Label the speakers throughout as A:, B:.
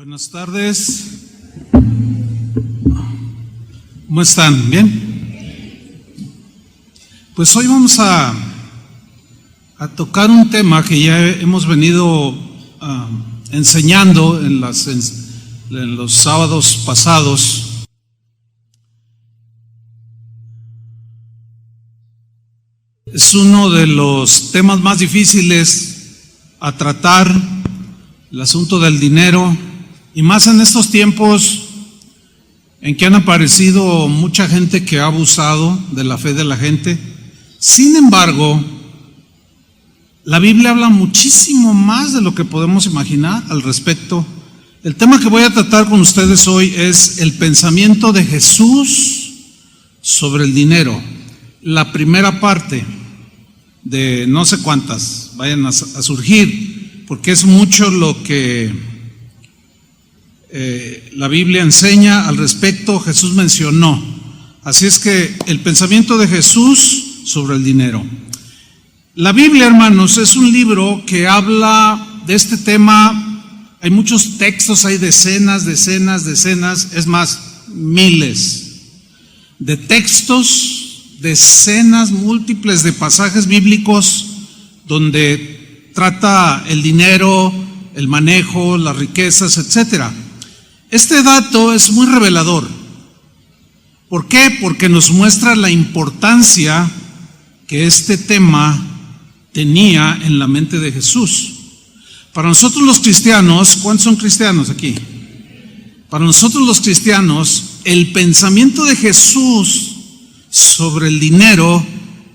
A: Buenas tardes. ¿Cómo están? ¿Bien? Pues hoy vamos a tocar un tema que ya hemos venido enseñando en los sábados pasados. Es uno de los temas más difíciles a tratar, el asunto del dinero, y más en estos tiempos en que han aparecido mucha gente que ha abusado de la fe de la gente. Sin embargo, la Biblia habla muchísimo más de lo que podemos imaginar al respecto. El tema que voy a tratar con ustedes hoy es el pensamiento de Jesús sobre el dinero. La primera parte de no sé cuántas vayan a surgir, porque es mucho lo que la Biblia enseña al respecto. Jesús mencionó. Así es que el pensamiento de Jesús sobre el dinero. La Biblia, hermanos, es un libro que habla de este tema. Hay muchos textos, hay decenas, es más, miles de textos, decenas múltiples de pasajes bíblicos donde trata el dinero, el manejo, las riquezas, etcétera. Este dato es muy revelador. ¿Por qué? Porque nos muestra la importancia que este tema tenía en la mente de Jesús. Para nosotros los cristianos, ¿cuántos son cristianos aquí? Para nosotros los cristianos, el pensamiento de Jesús sobre el dinero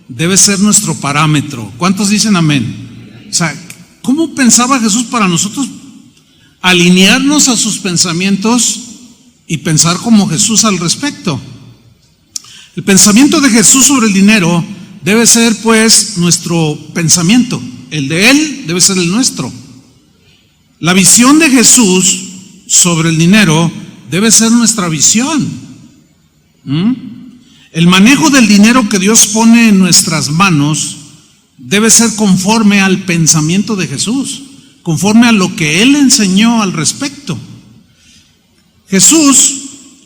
A: debe ser nuestro parámetro. ¿Cuántos dicen amén? O sea, ¿cómo pensaba Jesús para nosotros? Alinearnos a sus pensamientos y pensar como Jesús al respecto. El pensamiento de Jesús sobre el dinero debe ser, pues, nuestro pensamiento. El de Él debe ser el nuestro. La visión de Jesús sobre el dinero debe ser nuestra visión. El manejo del dinero que Dios pone en nuestras manos debe ser conforme al pensamiento de Jesús, conforme a lo que Él enseñó al respecto. Jesús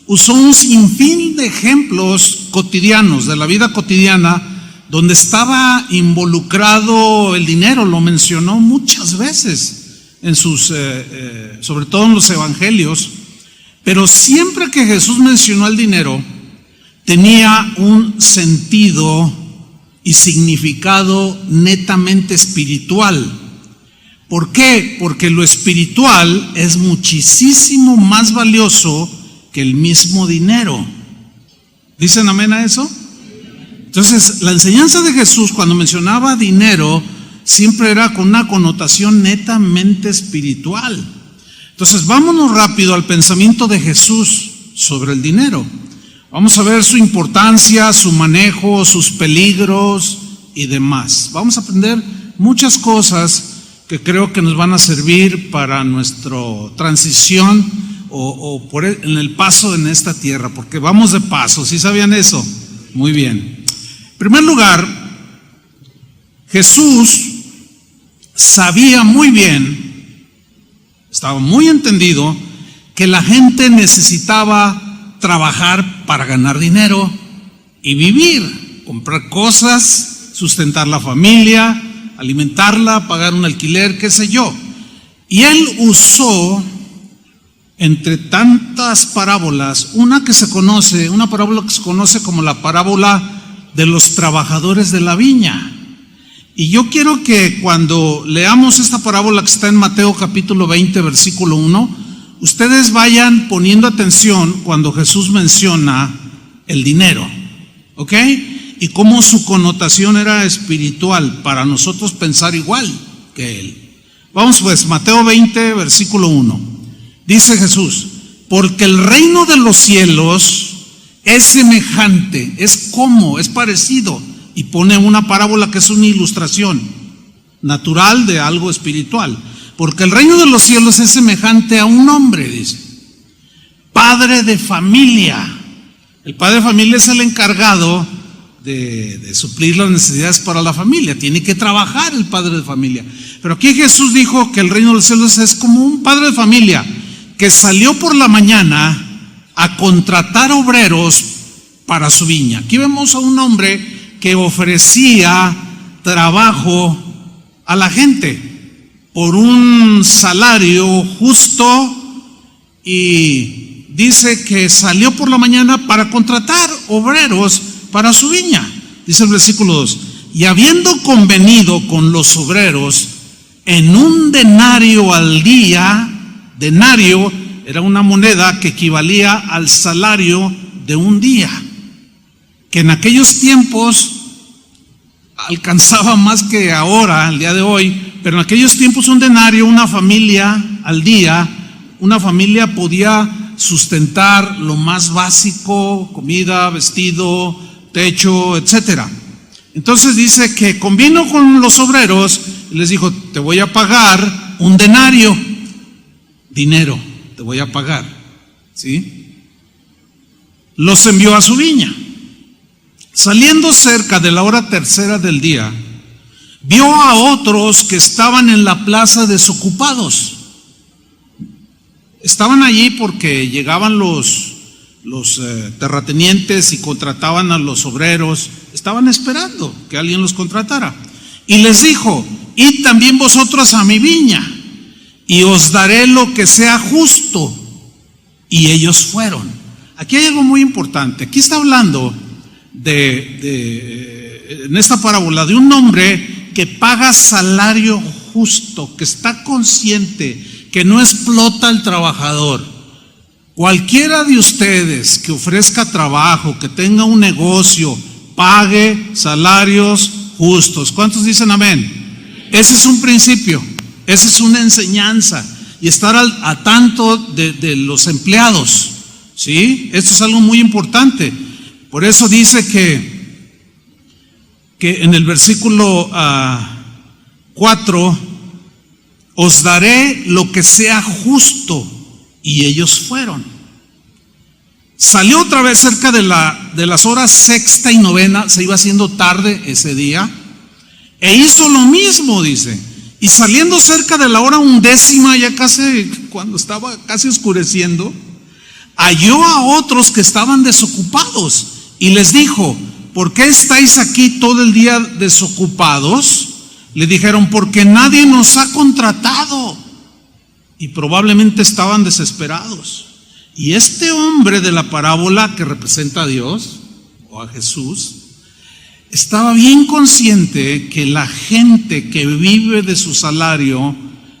A: usó un sinfín de ejemplos cotidianos, de la vida cotidiana, donde estaba involucrado el dinero. Lo mencionó muchas veces en sobre todo en los evangelios. Pero siempre que Jesús mencionó el dinero, tenía un sentido y significado netamente espiritual. ¿Por qué? Porque lo espiritual es muchísimo más valioso que el mismo dinero. ¿Dicen amén a eso? Entonces, la enseñanza de Jesús cuando mencionaba dinero siempre era con una connotación netamente espiritual. Entonces, vámonos rápido al pensamiento de Jesús sobre el dinero. Vamos a ver su importancia, su manejo, sus peligros y demás. Vamos a aprender muchas cosas que creo que nos van a servir para nuestra transición en el paso en esta tierra, porque vamos de paso. ¿Sí sabían eso? Muy bien. En primer lugar, Jesús sabía muy bien, estaba muy entendido, que la gente necesitaba trabajar para ganar dinero y vivir, comprar cosas, sustentar la familia, alimentarla, pagar un alquiler, qué sé yo. Y Él usó, entre tantas parábolas, una parábola que se conoce como la parábola de los trabajadores de la viña. Y yo quiero que cuando leamos esta parábola que está en Mateo capítulo 20, versículo 1, ustedes vayan poniendo atención cuando Jesús menciona el dinero, ¿ok? Y cómo su connotación era espiritual para nosotros pensar igual que Él. Vamos pues, Mateo 20, versículo 1. Dice Jesús: porque el reino de los cielos es semejante, es parecido. Y pone una parábola que es una ilustración natural de algo espiritual. Porque el reino de los cielos es semejante a un hombre, dice, padre de familia. El padre de familia es el encargado de suplir las necesidades para la familia. Tiene que trabajar el padre de familia. Pero aquí Jesús dijo que el reino de los cielos es como un padre de familia que salió por la mañana a contratar obreros para su viña. Aquí vemos a un hombre que ofrecía trabajo a la gente por un salario justo, y dice que salió por la mañana para contratar obreros para su viña. Dice el versículo 2, y habiendo convenido con los obreros en un denario al día. Denario era una moneda que equivalía al salario de un día, que en aquellos tiempos alcanzaba más que ahora, el día de hoy, pero en aquellos tiempos un denario, una familia al día, una familia podía sustentar lo más básico: comida, vestido, techo, etcétera. Entonces dice que convino con los obreros y les dijo: te voy a pagar un denario, dinero, te voy a pagar, ¿sí? Los envió a su viña. Saliendo cerca de la hora tercera del día, vio a otros que estaban en la plaza desocupados. Estaban allí porque llegaban los terratenientes y contrataban a los obreros. Estaban esperando que alguien los contratara. Y les dijo: id también vosotros a mi viña, y os daré lo que sea justo. Y ellos fueron. Aquí hay algo muy importante. Aquí está hablando en esta parábola de un hombre que paga salario justo, que está consciente, que no explota al trabajador. Cualquiera de ustedes que ofrezca trabajo, que tenga un negocio, pague salarios justos. ¿Cuántos dicen amén? Ese es un principio, esa es una enseñanza, y estar a tanto de los empleados, ¿sí? Esto es algo muy importante. Por eso dice que en el versículo 4, os daré lo que sea justo, y ellos fueron. Salió otra vez cerca de las horas sexta y novena, se iba haciendo tarde ese día, e hizo lo mismo, dice. Y saliendo cerca de la hora undécima, ya casi cuando estaba casi oscureciendo, halló a otros que estaban desocupados y les dijo: ¿por qué estáis aquí todo el día desocupados? Le dijeron: porque nadie nos ha contratado. Y probablemente estaban desesperados. Y este hombre de la parábola, que representa a Dios o a Jesús, estaba bien consciente que la gente que vive de su salario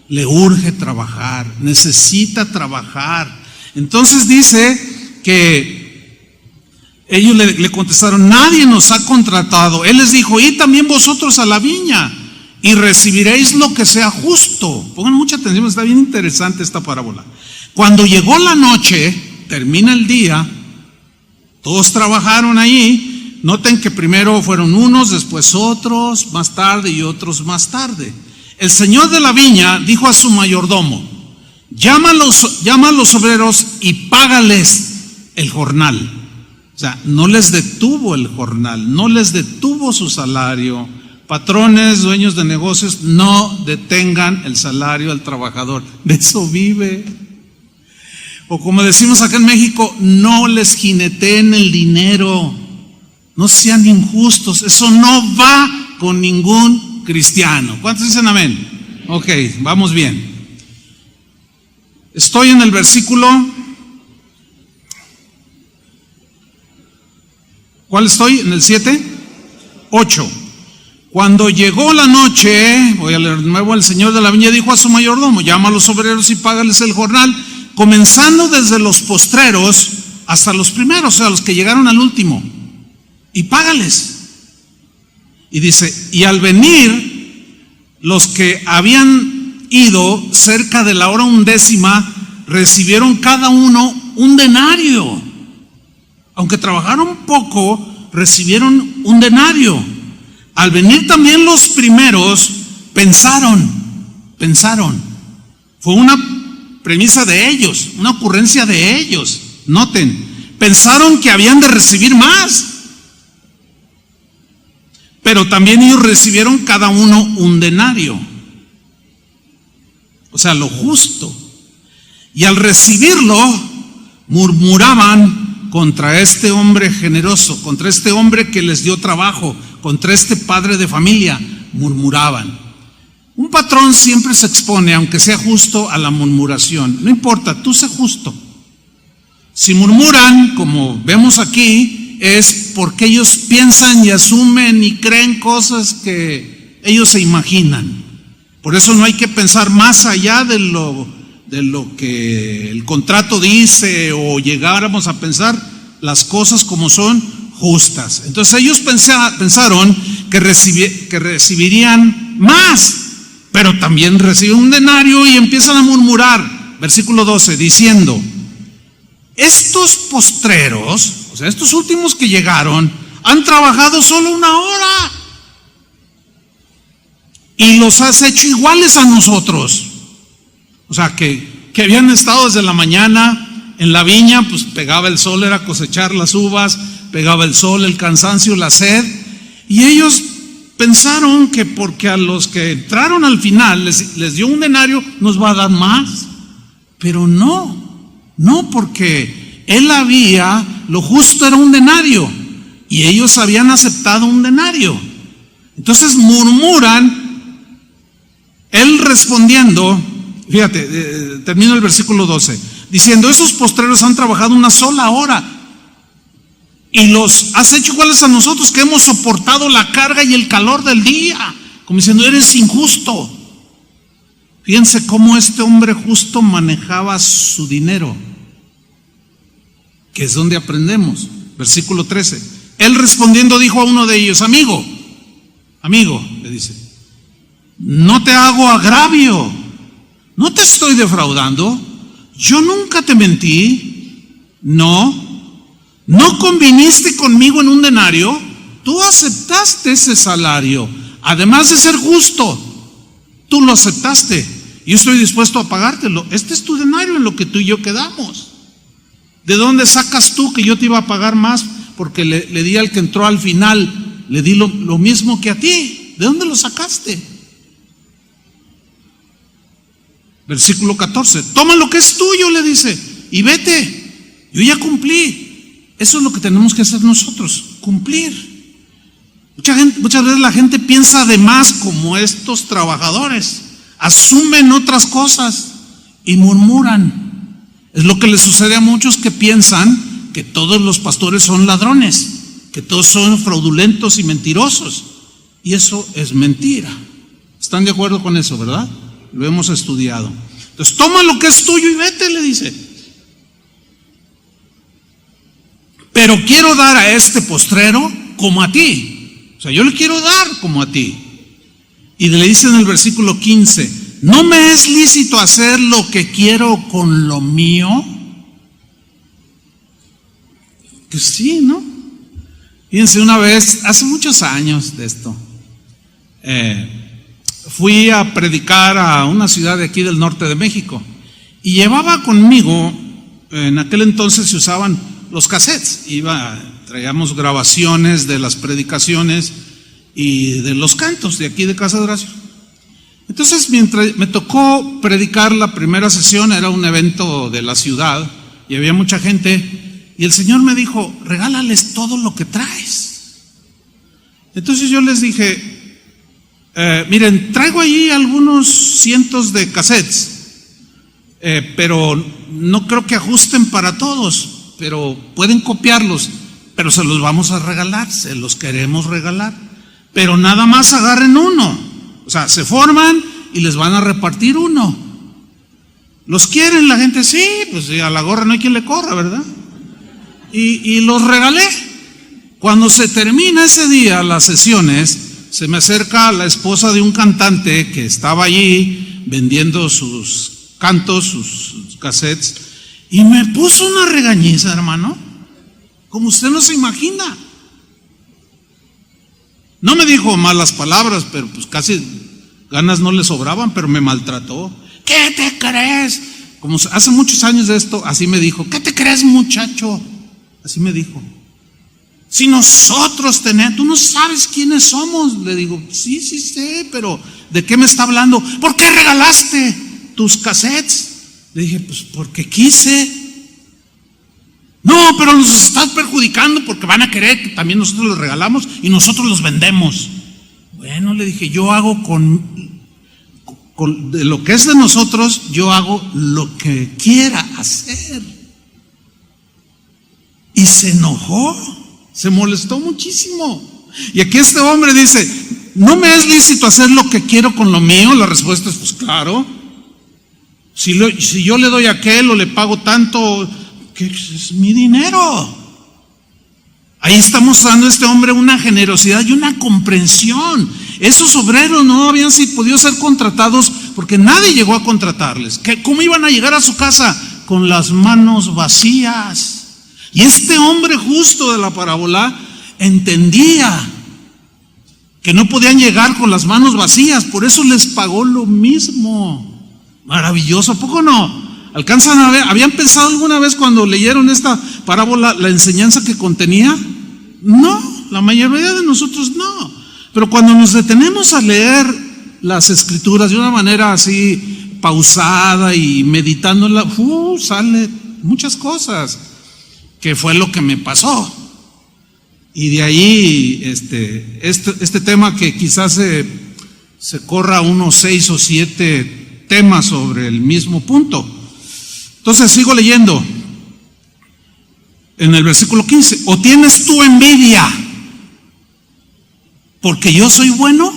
A: le urge trabajar, necesita trabajar. Entonces dice que ellos le contestaron: nadie nos ha contratado. Él les dijo: id también vosotros a la viña y recibiréis lo que sea justo. Pongan mucha atención, está bien interesante esta parábola. Cuando llegó la noche, termina el día, todos trabajaron allí. Noten que primero fueron unos, después otros, más tarde y otros más tarde. El señor de la viña dijo a su mayordomo: llama a los obreros y págales el jornal. O sea, no les detuvo el jornal, no les detuvo su salario. Patrones, dueños de negocios, no detengan el salario al trabajador, de eso vive. O como decimos acá en México, no les jineteen el dinero. No sean injustos, eso no va con ningún cristiano. ¿Cuántos dicen amén? Ok, vamos bien. Estoy en el versículo. ¿Cuál estoy? ¿En el 7? 8. Cuando llegó la noche, voy a leer de nuevo: el señor de la viña dijo a su mayordomo: llama a los obreros y págales el jornal, comenzando desde los postreros hasta los primeros, o sea, los que llegaron al último, y págales. Y dice: y al venir los que habían ido cerca de la hora undécima, recibieron cada uno un denario. Aunque trabajaron poco, recibieron un denario. Al venir también los primeros, pensaron. Fue una premisa de ellos, una ocurrencia de ellos. Noten, pensaron que habían de recibir más. Pero también ellos recibieron cada uno un denario. O sea, lo justo. Y al recibirlo, murmuraban contra este hombre generoso, contra este hombre que les dio trabajo, contra este padre de familia, murmuraban. Un patrón siempre se expone, aunque sea justo, a la murmuración. No importa, tú sé justo. Si murmuran, como vemos aquí, es porque ellos piensan y asumen y creen cosas que ellos se imaginan. Por eso no hay que pensar más allá de lo que el contrato dice, o llegáramos a pensar las cosas como son justas. Entonces ellos pensaron que recibirían más, pero también reciben un denario y empiezan a murmurar. Versículo 12, diciendo: estos postreros, o sea, estos últimos que llegaron, han trabajado solo 1 hora y los has hecho iguales a nosotros. O sea, que habían estado desde la mañana en la viña, pues pegaba el sol, era cosechar las uvas, pegaba el sol, el cansancio, la sed, y ellos pensaron que porque a los que entraron al final les dio un denario, nos va a dar más. Pero no, porque lo justo era un denario, y ellos habían aceptado un denario. Entonces murmuran. Él respondiendo, fíjate, termino el versículo 12, diciendo: esos postreros han trabajado 1 sola hora y los has hecho iguales a nosotros, que hemos soportado la carga y el calor del día. Como diciendo: eres injusto. Fíjense cómo este hombre justo manejaba su dinero, que es donde aprendemos. Versículo 13. Él respondiendo dijo a uno de ellos: amigo, le dice, no te hago agravio, no te estoy defraudando, yo nunca te mentí, no conviniste conmigo en un denario, tú aceptaste ese salario, además de ser justo, tú lo aceptaste, yo estoy dispuesto a pagártelo. Este es tu denario en lo que tú y yo quedamos. ¿De dónde sacas tú que yo te iba a pagar más? Porque le di al que entró al final, le di lo mismo que a ti. ¿De dónde lo sacaste? Versículo 14, toma lo que es tuyo, le dice, y vete, yo ya cumplí. Eso es lo que tenemos que hacer nosotros, cumplir. Muchas veces la gente piensa de más, como estos trabajadores, asumen otras cosas y murmuran. Es lo que les sucede a muchos que piensan que todos los pastores son ladrones, que todos son fraudulentos y mentirosos, y eso es mentira. ¿Están de acuerdo con eso, verdad? Lo hemos estudiado. Entonces toma lo que es tuyo y vete, le dice. Pero quiero dar a este postrero como a ti. O sea, yo le quiero dar como a ti. Y le dice en el versículo 15: ¿no me es lícito hacer lo que quiero con lo mío? Pues sí, ¿no? Fíjense, una vez, hace muchos años de esto, fui a predicar a una ciudad de aquí del norte de México y llevaba conmigo, en aquel entonces se usaban los cassettes, traíamos grabaciones de las predicaciones y de los cantos de aquí de Casa de Oración. Entonces, mientras me tocó predicar la primera sesión, era un evento de la ciudad y había mucha gente, y el Señor me dijo: regálales todo lo que traes. Entonces yo les dije: miren, traigo allí algunos cientos de cassettes, pero no creo que ajusten para todos, pero pueden copiarlos, pero se los vamos a regalar, se los queremos regalar, pero nada más agarren uno. O sea, se forman y les van a repartir uno. ¿Los quieren la gente? Sí, pues a la gorra no hay quien le corra, ¿verdad? Y los regalé. Cuando se termina ese día las sesiones, se me acerca la esposa de un cantante que estaba allí vendiendo sus cantos, sus cassettes, y me puso una regañiza, hermano, como usted no se imagina. No me dijo malas palabras, pero pues casi ganas no le sobraban, pero me maltrató. ¿Qué te crees? Como hace muchos años de esto, así me dijo: ¿qué te crees, muchacho? Así me dijo. Si nosotros tenemos, tú no sabes quiénes somos. Le digo: sí sé, pero ¿de qué me está hablando? ¿Por qué regalaste tus cassettes? Le dije, pues porque quise. No, pero nos estás perjudicando porque van a querer que también nosotros los regalamos y nosotros los vendemos. Bueno, le dije, yo hago de lo que es de nosotros, yo hago lo que quiera hacer. Y se enojó, se molestó muchísimo. Y aquí este hombre dice, ¿no me es lícito hacer lo que quiero con lo mío? La respuesta es, pues claro. Si yo le doy a aquel o le pago tanto, que es mi dinero. Ahí está mostrando este hombre una generosidad y una comprensión. Esos obreros no habían podido ser contratados porque nadie llegó a contratarles. ¿Cómo iban a llegar a su casa? Con las manos vacías. Y este hombre justo de la parábola entendía que no podían llegar con las manos vacías, por eso les pagó lo mismo. Maravilloso, ¿a poco no? ¿Alcanzan a ver? ¿Habían pensado alguna vez cuando leyeron esta parábola la enseñanza que contenía? No, la mayoría de nosotros no. Pero cuando nos detenemos a leer las escrituras de una manera así pausada y meditándola, sale muchas cosas, que fue lo que me pasó. Y de ahí este tema que quizás se corra unos 6 o 7 temas sobre el mismo punto. Entonces sigo leyendo en el versículo 15. ¿O tienes tú envidia porque yo soy bueno?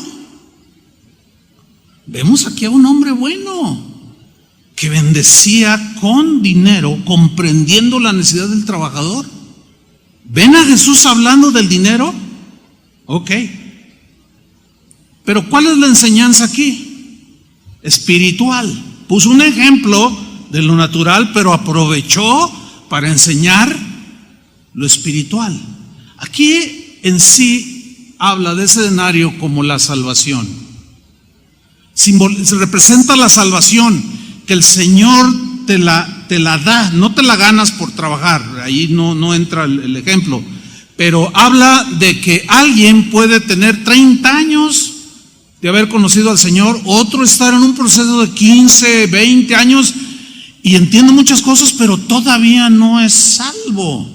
A: Vemos aquí a un hombre bueno que bendecía con dinero, comprendiendo la necesidad del trabajador. ¿Ven a Jesús hablando del dinero? Ok. Pero ¿cuál es la enseñanza aquí? Espiritual. Puso un ejemplo de lo natural, pero aprovechó para enseñar lo espiritual. Aquí en sí habla de ese denario como la salvación. Se representa la salvación, que el Señor te la da, no te la ganas por trabajar, ahí no entra el ejemplo, pero habla de que alguien puede tener 30 años de haber conocido al Señor, otro estar en un proceso de 15, 20 años y entiende muchas cosas, pero todavía no es salvo.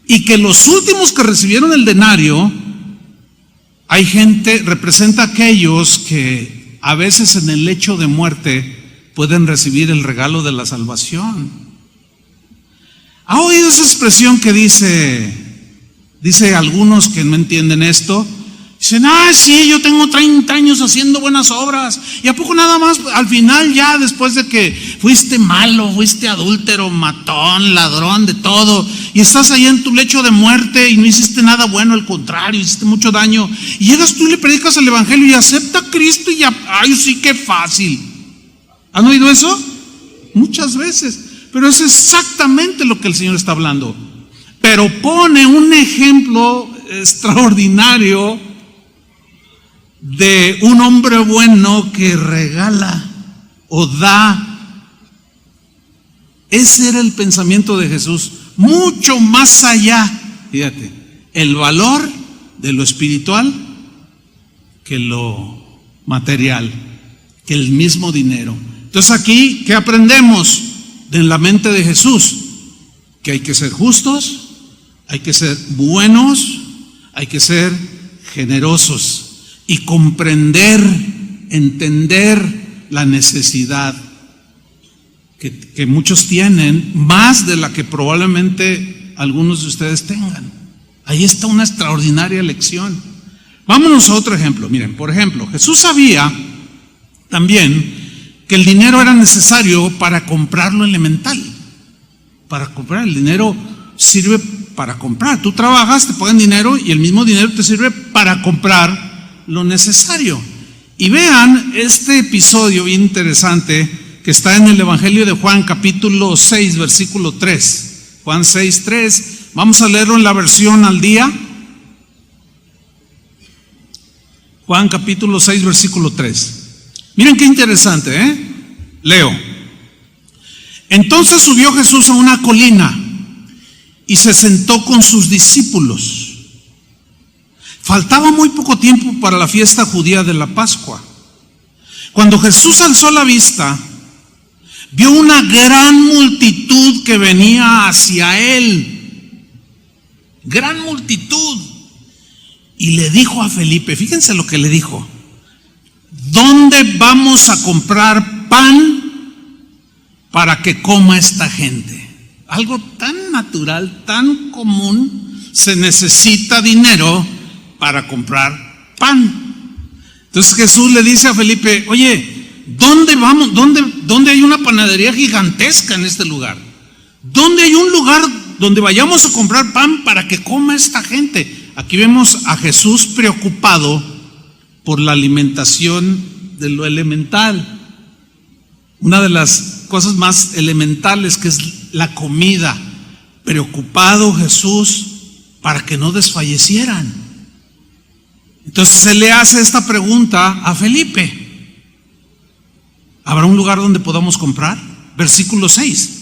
A: Y que los últimos que recibieron el denario, hay gente, representa a aquellos que a veces en el lecho de muerte pueden recibir el regalo de la salvación. ¿Ha oído esa expresión que dice algunos que no entienden esto? Dicen, sí, yo tengo 30 años haciendo buenas obras. ¿Y a poco nada más al final ya después de que fuiste malo, fuiste adúltero, matón, ladrón, de todo, y estás ahí en tu lecho de muerte y no hiciste nada bueno, al contrario, hiciste mucho daño, y llegas tú y le predicas el evangelio y acepta a Cristo y ya, ay sí, qué fácil? ¿Han oído eso? Muchas veces. Pero es exactamente lo que el Señor está hablando. Pero pone un ejemplo extraordinario de un hombre bueno que regala o da. Ese era el pensamiento de Jesús, mucho más allá, fíjate, el valor de lo espiritual que lo material, que el mismo dinero. Entonces aquí, ¿qué aprendemos de la mente de Jesús? Que hay que ser justos, hay que ser buenos, hay que ser generosos y comprender, entender la necesidad que muchos tienen, más de la que probablemente algunos de ustedes tengan. Ahí está una extraordinaria lección. Vámonos a otro ejemplo. Miren, por ejemplo, Jesús sabía también que el dinero era necesario para comprar lo elemental. Para comprar, el dinero sirve para comprar. Tú trabajas, te pagan dinero y el mismo dinero te sirve para comprar lo necesario. Y vean este episodio bien interesante que está en el Evangelio de Juan, capítulo 6, versículo 3. Juan 6, 3. Vamos a leerlo en la versión al día. Juan capítulo 6, versículo 3. Miren qué interesante, Leo. Entonces subió Jesús a una colina y se sentó con sus discípulos. Faltaba muy poco tiempo para la fiesta judía de la Pascua. Cuando Jesús alzó la vista, Vio una gran multitud que venía hacia él. Gran multitud. Y le dijo a Felipe, fíjense lo que le dijo: ¿dónde vamos a comprar pan para que coma esta gente? Algo tan natural, tan común. Se necesita dinero para comprar pan. Entonces Jesús le dice a Felipe: oye, ¿dónde vamos? ¿Dónde hay una panadería gigantesca en este lugar? ¿Dónde hay un lugar donde vayamos a comprar pan para que coma esta gente? Aquí vemos a Jesús preocupado por la alimentación de lo elemental. Una de las cosas más elementales, que es la comida. Preocupado Jesús para que no desfallecieran. Entonces se le hace esta pregunta a Felipe: ¿habrá un lugar donde podamos comprar? Versículo 6.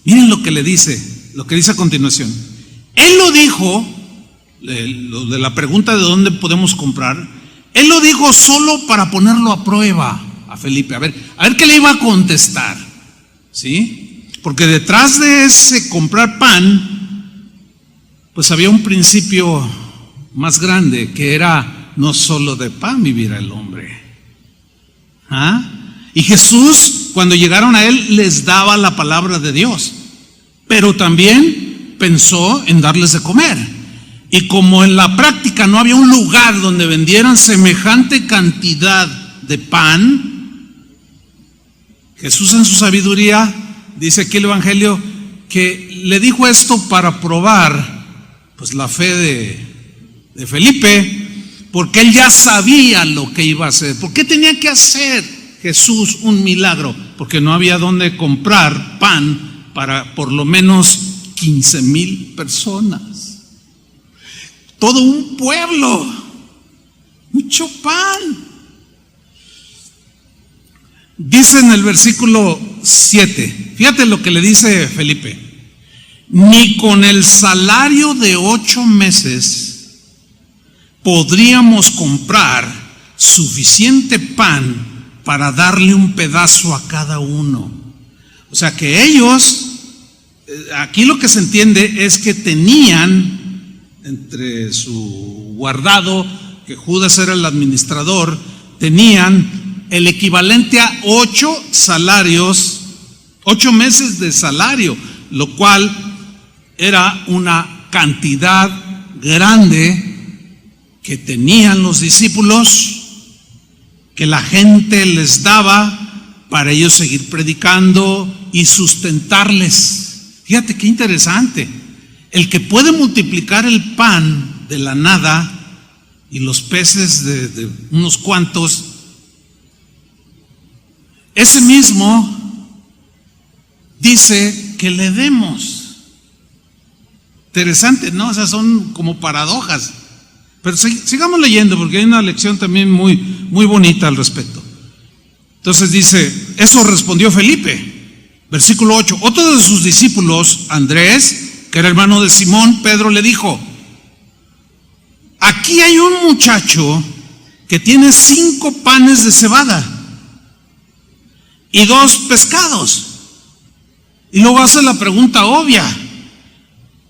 A: Miren lo que le dice, lo que dice a continuación. Él lo dijo, lo de la pregunta de dónde podemos comprar, él lo dijo solo para ponerlo a prueba a Felipe, a ver qué le iba a contestar, ¿sí? Porque detrás de ese comprar pan, pues había un principio más grande, que era: no solo de pan vivirá el hombre. Y Jesús, cuando llegaron a él, les daba la palabra de Dios, pero también pensó en darles de comer. Y como en la práctica no había un lugar donde vendieran semejante cantidad de pan, Jesús en su sabiduría, dice aquí el Evangelio, que le dijo esto para probar pues la fe de Felipe, porque él ya sabía lo que iba a hacer. ¿Por qué tenía que hacer Jesús un milagro? Porque no había donde comprar pan para por lo menos 15,000 personas. Todo un pueblo, mucho pan. Dice en el versículo 7, fíjate lo que le dice Felipe: ni con el salario de 8 meses podríamos comprar suficiente pan para darle un pedazo a cada uno. O sea que ellos, aquí lo que se entiende es que tenían entre su guardado, que Judas era el administrador, tenían el equivalente a 8 salarios, 8 meses de salario, lo cual era una cantidad grande que tenían los discípulos, que la gente les daba para ellos seguir predicando y sustentarles. Fíjate qué interesante. El que puede multiplicar el pan de la nada y los peces de unos cuantos, ese mismo dice que le demos. Interesante, ¿no? O sea, son como paradojas. Pero sigamos leyendo, porque hay una lección también muy, muy bonita al respecto. Entonces dice: eso respondió Felipe. Versículo 8. Otro de sus discípulos, Andrés, que era hermano de Simón Pedro, le dijo: aquí hay un muchacho que tiene 5 panes de cebada y 2 pescados. Y luego hace la pregunta obvia: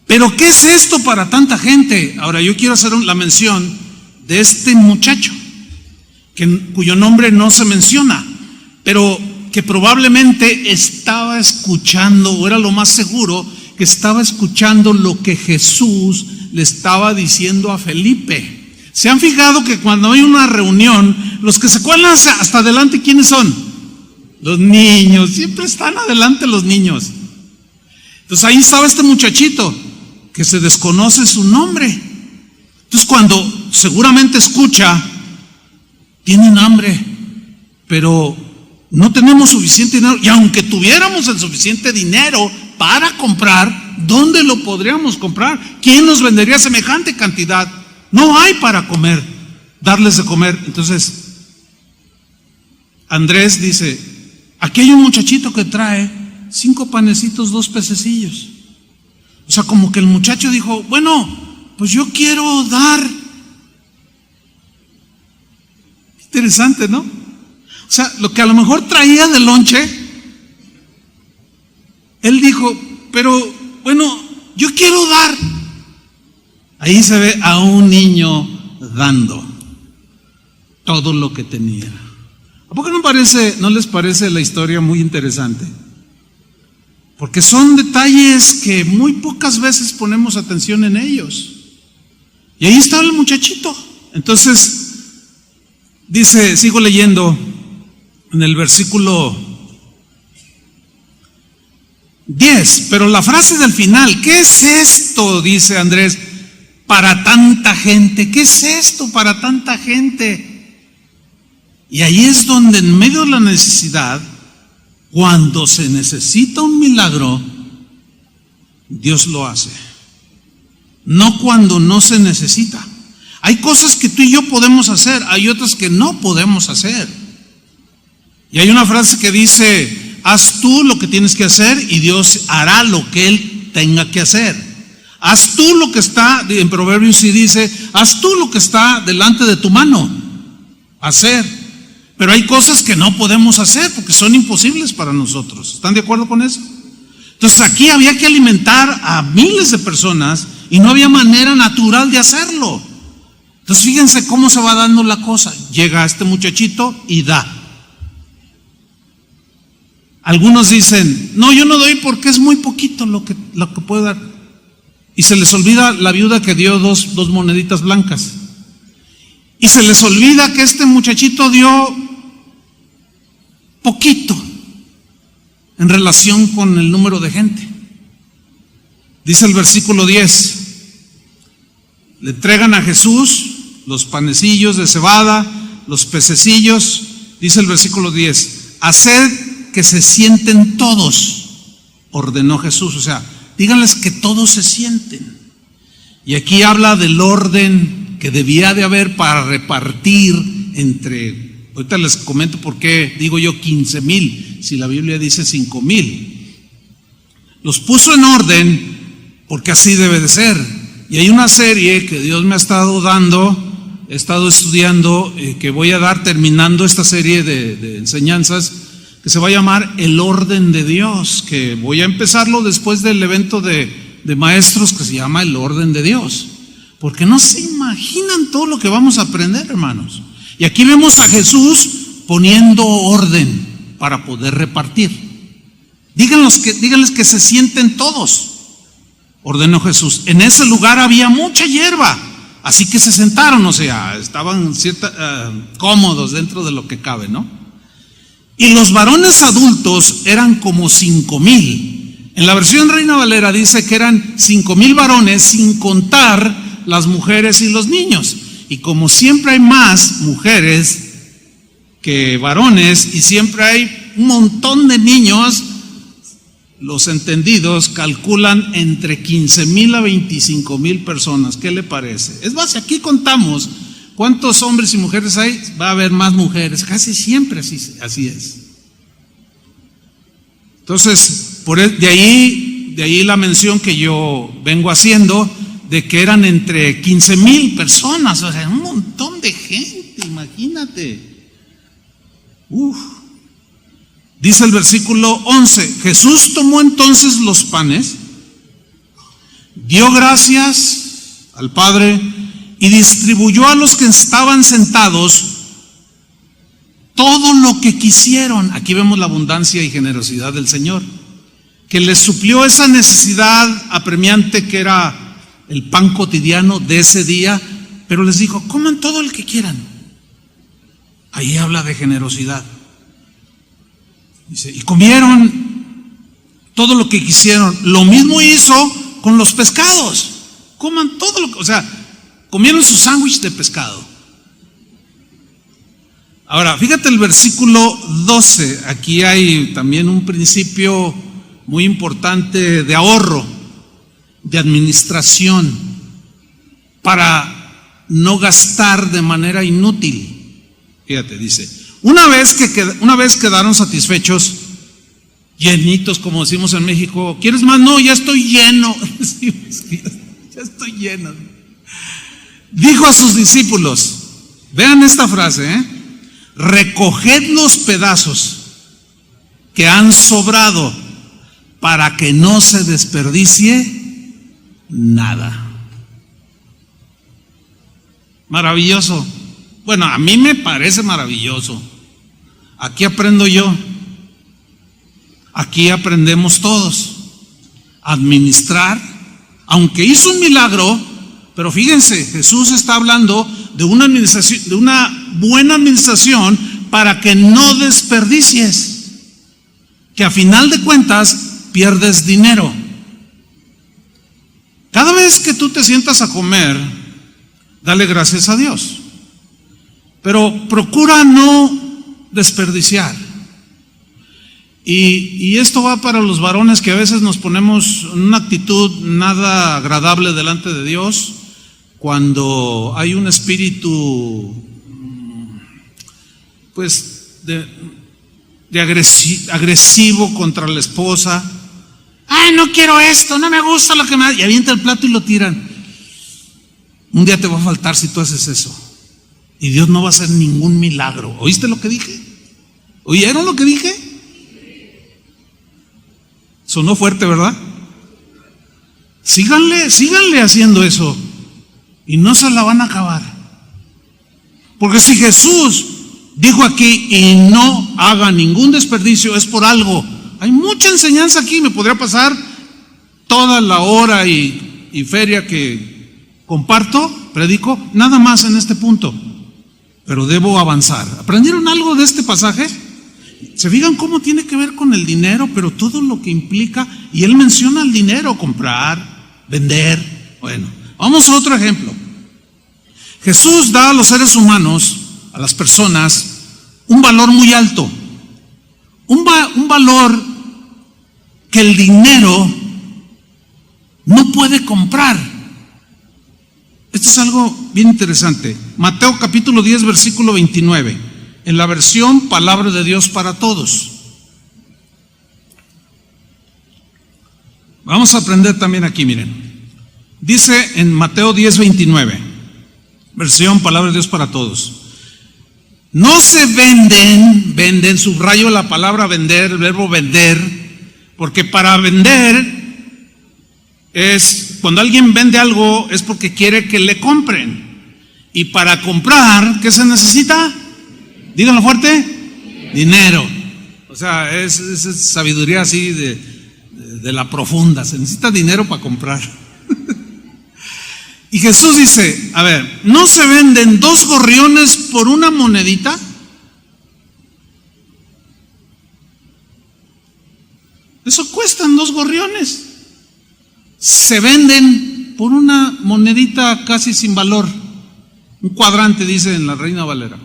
A: ¿pero qué es esto para tanta gente? Ahora yo quiero hacer la mención de este muchacho, cuyo nombre no se menciona, pero que probablemente estaba escuchando, o era lo más seguro, que estaba escuchando lo que Jesús le estaba diciendo a Felipe. ¿Se han fijado que cuando hay una reunión, los que se cuelan hasta adelante, ¿quiénes son? Los niños. Siempre están adelante los niños. Entonces ahí estaba este muchachito que se desconoce su nombre. Entonces cuando seguramente escucha: tienen hambre, pero no tenemos suficiente dinero, y aunque tuviéramos el suficiente dinero para comprar, ¿dónde lo podríamos comprar? ¿Quién nos vendería semejante cantidad? No hay para comer, darles de comer. Entonces Andrés dice: aquí hay un muchachito que trae 5 panecitos, 2 pececillos. O sea, como que el muchacho dijo: bueno, pues yo quiero dar. Interesante, ¿no? O sea, lo que a lo mejor traía de lonche Él dijo, pero bueno, yo quiero dar. Ahí se ve a un niño dando todo lo que tenía. ¿A poco no les parece la historia muy interesante? Porque son detalles que muy pocas veces ponemos atención en ellos. Y ahí estaba el muchachito. Entonces, dice, sigo leyendo en el versículo 10, pero la frase del final, ¿qué es esto? Dice Andrés, para tanta gente. ¿Qué es esto para tanta gente? Y ahí es donde en medio de la necesidad, cuando se necesita un milagro, Dios lo hace. No cuando no se necesita. Hay cosas que tú y yo podemos hacer, hay otras que no podemos hacer. Y hay una frase que dice, haz tú lo que tienes que hacer y Dios hará lo que Él tenga que hacer. Haz tú lo que está, en Proverbios sí dice, haz tú lo que está delante de tu mano. Hacer. Pero hay cosas que no podemos hacer porque son imposibles para nosotros. ¿Están de acuerdo con eso? Entonces aquí había que alimentar a miles de personas y no había manera natural de hacerlo. Entonces fíjense cómo se va dando la cosa. Llega este muchachito y da. Algunos dicen, no, yo no doy porque es muy poquito lo que puedo dar. Y se les olvida la viuda que dio dos moneditas blancas. Y se les olvida que este muchachito dio poquito en relación con el número de gente. Dice el versículo 10, le entregan a Jesús los panecillos de cebada, los pececillos. Dice el versículo 10, haced que se sienten todos, ordenó Jesús. O sea, díganles que todos se sienten. Y aquí habla del orden que debía de haber para repartir entre, ahorita les comento por qué digo yo 15,000, si la Biblia dice 5,000. Los puso en orden porque así debe de ser. Y hay una serie que Dios me ha estado dando, he estado estudiando, que voy a dar terminando esta serie de enseñanzas, que se va a llamar El Orden de Dios, que voy a empezarlo después del evento de maestros que se llama El Orden de Dios, porque no se imaginan todo lo que vamos a aprender, hermanos. Y aquí vemos a Jesús poniendo orden para poder repartir. Díganles que se sienten todos, ordenó Jesús. En ese lugar había mucha hierba, así que se sentaron, o sea, estaban cómodos dentro de lo que cabe, ¿no? Y los varones adultos eran como 5,000. En la versión Reina Valera dice que eran 5,000 varones, sin contar las mujeres y los niños. Y como siempre hay más mujeres que varones y siempre hay un montón de niños, los entendidos calculan entre 15,000 a 25,000 personas. ¿Qué le parece? Es más, si aquí contamos cuántos hombres y mujeres hay, va a haber más mujeres. Casi siempre así es. Entonces, de ahí la mención que yo vengo haciendo de que eran entre 15,000 personas, o sea, un montón de gente, imagínate. Dice el versículo 11, Jesús tomó entonces los panes, dio gracias al Padre y distribuyó a los que estaban sentados todo lo que quisieron. Aquí vemos la abundancia y generosidad del Señor, que les suplió esa necesidad apremiante que era el pan cotidiano de ese día, pero les dijo, coman todo el que quieran. Ahí habla de generosidad. Dice, y comieron todo lo que quisieron. Lo mismo hizo con los pescados. Coman todo lo que, o sea, comieron su sándwich de pescado. Ahora, fíjate el versículo 12. Aquí hay también un principio muy importante de ahorro, de administración, para no gastar de manera inútil. Fíjate, dice, una vez quedaron satisfechos, llenitos, como decimos en México. ¿Quieres más? No, ya estoy lleno. Ya estoy lleno. Dijo a sus discípulos, vean esta frase, recoged los pedazos que han sobrado, para que no se desperdicie nada. Maravilloso. Bueno, a mí me parece maravilloso. Aquí aprendo yo. Aquí aprendemos todos a administrar, aunque hizo un milagro, pero fíjense, Jesús está hablando de una administración, de una buena administración para que no desperdicies, que a final de cuentas pierdes dinero. Cada vez que tú te sientas a comer, dale gracias a Dios, pero procura no desperdiciar. Y esto va para los varones que a veces nos ponemos en una actitud nada agradable delante de Dios cuando hay un espíritu pues de agresivo contra la esposa. Ay, no quiero esto, no me gusta lo que me da, y avienta el plato y lo tiran. Un día te va a faltar si tú haces eso, y Dios no va a hacer ningún milagro. ¿Oíste lo que dije? ¿Oyeron lo que dije? Sonó fuerte, ¿verdad? Síganle haciendo eso y no se la van a acabar. Porque si Jesús dijo aquí y no haga ningún desperdicio, es por algo. Hay mucha enseñanza aquí, me podría pasar toda la hora y feria que comparto, predico, nada más en este punto, pero debo avanzar. ¿Aprendieron algo de este pasaje? ¿Se fijan cómo tiene que ver con el dinero, pero todo lo que implica? Y él menciona el dinero, comprar, vender. Bueno, vamos a otro ejemplo. Jesús da a los seres humanos, a las personas, un valor muy alto, un valor que el dinero no puede comprar. Esto es algo bien interesante. Mateo capítulo 10, versículo 29. En la versión Palabra de Dios para Todos. Vamos a aprender también aquí, miren. Dice en Mateo 10, 29, versión Palabra de Dios para Todos. No se venden, subrayo la palabra vender, el verbo vender, porque para vender es, cuando alguien vende algo es porque quiere que le compren. Y para comprar, ¿qué se necesita? Díganlo fuerte, dinero. O sea, es sabiduría así de la profunda. Se necesita dinero para comprar. Y Jesús dice, a ver, ¿no se venden 2 gorriones por una monedita? Eso cuestan 2 gorriones. Se venden por una monedita casi sin valor. Un cuadrante, dice en la Reina Valera.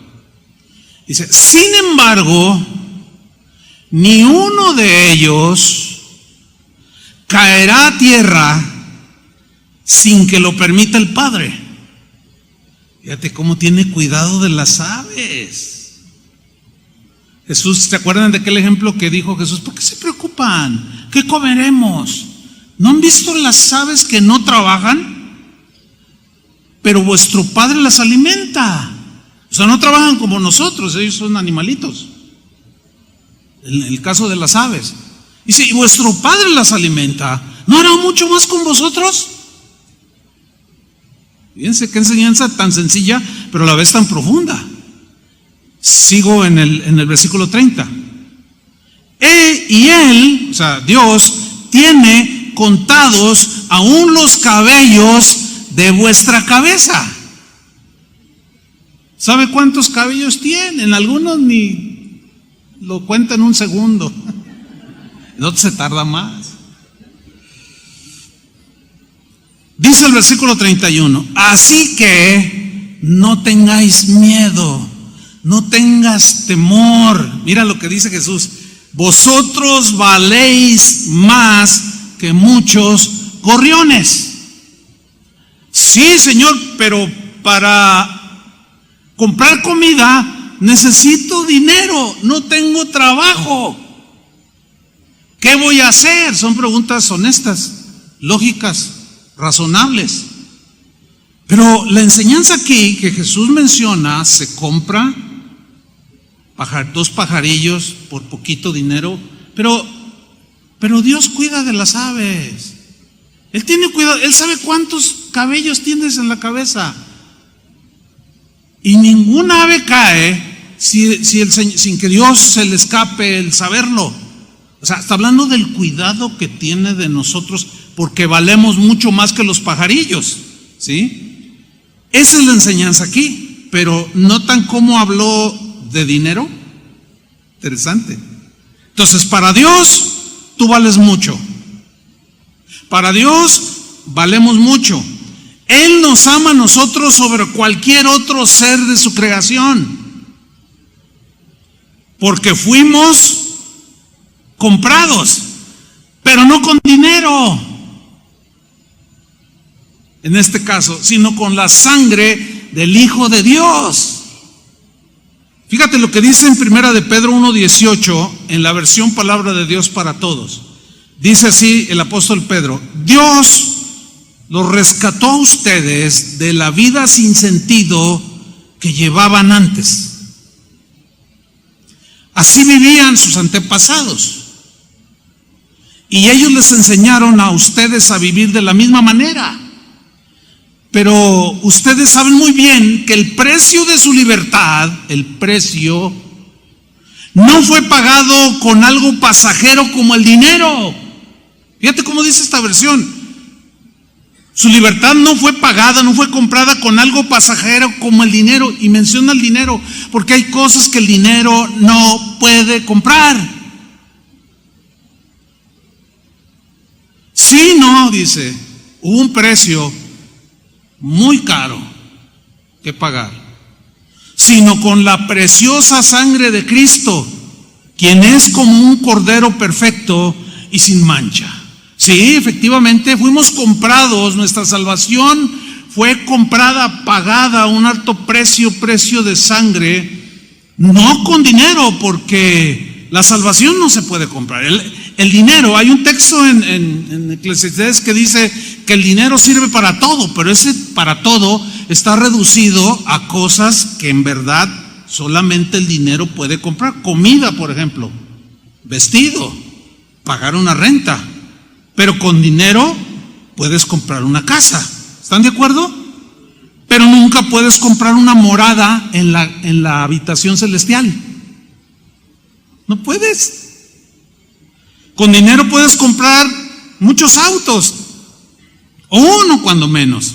A: Dice, sin embargo, ni uno de ellos caerá a tierra sin que lo permita el Padre. Fíjate cómo tiene cuidado de las aves. Jesús, ¿se acuerdan de aquel ejemplo que dijo Jesús? ¿Por qué se preocupan? ¿Qué comeremos? ¿No han visto las aves que no trabajan? Pero vuestro Padre las alimenta. O sea, no trabajan como nosotros, ellos son animalitos. En el caso de las aves. Dice, y vuestro Padre las alimenta, ¿no hará mucho más con vosotros? Fíjense qué enseñanza tan sencilla, pero a la vez tan profunda. Sigo en el versículo 30. Y Él, o sea, Dios, tiene contados aún los cabellos de vuestra cabeza. ¿Sabe cuántos cabellos tienen? Algunos ni lo cuentan un segundo. No se tarda más. Dice el versículo 31, así que no tengáis miedo, no tengas temor. Mira lo que dice Jesús, vosotros valéis más que muchos gorriones. Sí, Señor, pero para comprar comida necesito dinero, no tengo trabajo. ¿Qué voy a hacer? Son preguntas honestas, lógicas, razonables. Pero la enseñanza aquí que Jesús menciona, se compra 2 pajarillos por poquito dinero, pero Pero Dios cuida de las aves. Él tiene cuidado, Él sabe cuántos cabellos tienes en la cabeza. Y ninguna ave cae sin que Dios se le escape el saberlo. O sea, está hablando del cuidado que tiene de nosotros, porque valemos mucho más que los pajarillos, ¿sí? Esa es la enseñanza aquí. Pero ¿notan cómo habló de dinero? Interesante. Entonces, para Dios, tú vales mucho. Para Dios, valemos mucho. Él nos ama a nosotros sobre cualquier otro ser de su creación. Porque fuimos comprados, pero no con dinero, en este caso, sino con la sangre del Hijo de Dios. Fíjate lo que dice en 1 de Pedro 1:18, en la versión Palabra de Dios para Todos. Dice así el apóstol Pedro: Dios los rescató a ustedes de la vida sin sentido que llevaban antes. Así vivían sus antepasados. Y ellos les enseñaron a ustedes a vivir de la misma manera. Pero ustedes saben muy bien que el precio de su libertad, el precio, no fue pagado con algo pasajero como el dinero. Fíjate cómo dice esta versión. Su libertad no fue pagada, no fue comprada con algo pasajero como el dinero. Y menciona el dinero porque hay cosas que el dinero no puede comprar. Sí, no, dice, hubo un precio muy caro que pagar, sino con la preciosa sangre de Cristo, quien es como un cordero perfecto y sin mancha. Sí, efectivamente, fuimos comprados, nuestra salvación fue comprada, pagada, un alto precio de sangre, no con dinero, porque la salvación no se puede comprar. El dinero, hay un texto en Eclesiastés que dice que el dinero sirve para todo, pero ese para todo está reducido a cosas que en verdad solamente el dinero puede comprar. Comida, por ejemplo, vestido, pagar una renta. Pero con dinero puedes comprar una casa. ¿Están de acuerdo? Pero nunca puedes comprar una morada en la habitación celestial. No puedes. Con dinero puedes comprar muchos autos, o uno cuando menos,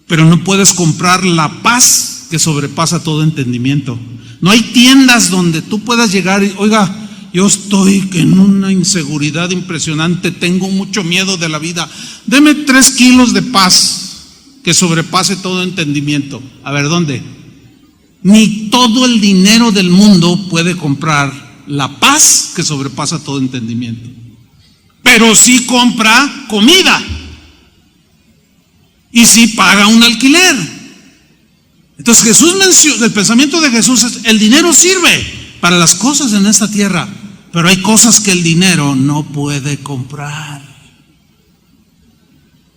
A: pero no puedes comprar la paz que sobrepasa todo entendimiento. No hay tiendas donde tú puedas llegar y, oiga, yo estoy en una inseguridad impresionante, tengo mucho miedo de la vida, deme 3 kilos de paz que sobrepase todo entendimiento. A ver, ¿dónde? Ni todo el dinero del mundo puede comprar la paz que sobrepasa todo entendimiento, pero sí compra comida y sí paga un alquiler. Entonces Jesús menciona, el pensamiento de Jesús es: el dinero sirve para las cosas en esta tierra, pero hay cosas que el dinero no puede comprar.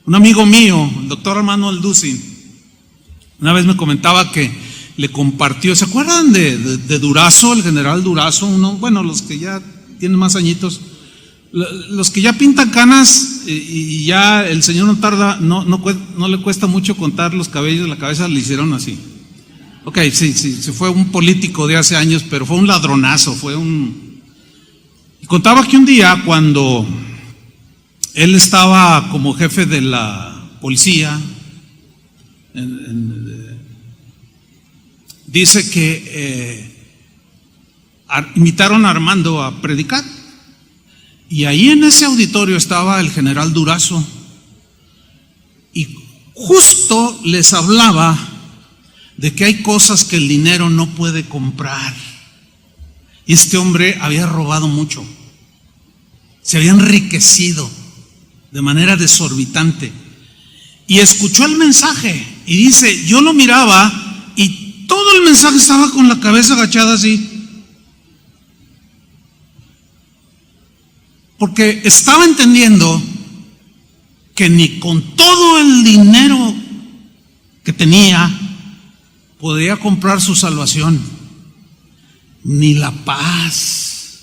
A: Un amigo mío, el doctor Armando Alducin, una vez me comentaba que le compartió, ¿se acuerdan de Durazo, el general Durazo? Bueno, los que ya tienen más añitos, los que ya pintan canas y ya el señor no tarda, no le cuesta mucho contar los cabellos, la cabeza le hicieron así. Ok, sí, fue un político de hace años, pero fue un ladronazo, Y contaba que un día cuando él estaba como jefe de la policía, dice que invitaron a Armando a predicar, y ahí en ese auditorio estaba el general Durazo, y justo les hablaba de que hay cosas que el dinero no puede comprar. Y este hombre había robado mucho, se había enriquecido de manera desorbitante, y escuchó el mensaje y dice: yo lo miraba y todo el mensaje estaba con la cabeza agachada así, porque estaba entendiendo que ni con todo el dinero que tenía podía comprar su salvación, ni la paz.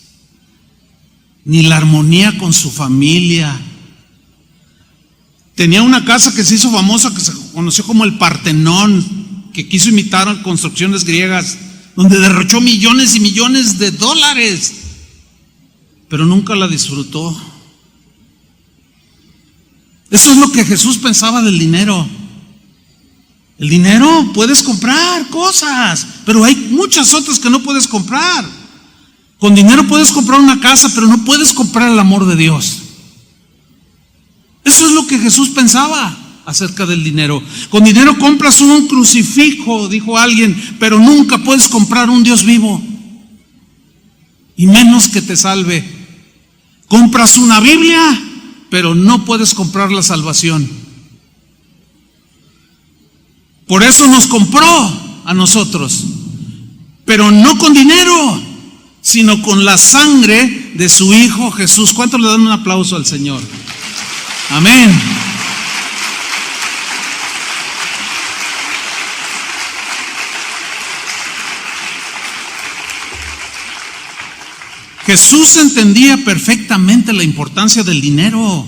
A: ni la armonía con su familia. Tenía una casa que se hizo famosa, que se conoció como el Partenón, que quiso imitar construcciones griegas, donde derrochó millones y millones de dólares, pero nunca la disfrutó. Eso es lo que Jesús pensaba del dinero. El dinero puedes comprar cosas, pero hay muchas otras que no puedes comprar. Con dinero puedes comprar una casa, pero no puedes comprar el amor de Dios. Eso es lo que Jesús pensaba acerca del dinero. Con dinero compras un crucifijo, dijo alguien, pero nunca puedes comprar un Dios vivo, y menos que te salve. Compras una Biblia, pero no puedes comprar la salvación. Por eso nos compró a nosotros, pero no con dinero, sino con la sangre de su Hijo Jesús. ¿Cuántos le dan un aplauso al Señor? Amén. Jesús entendía perfectamente la importancia del dinero.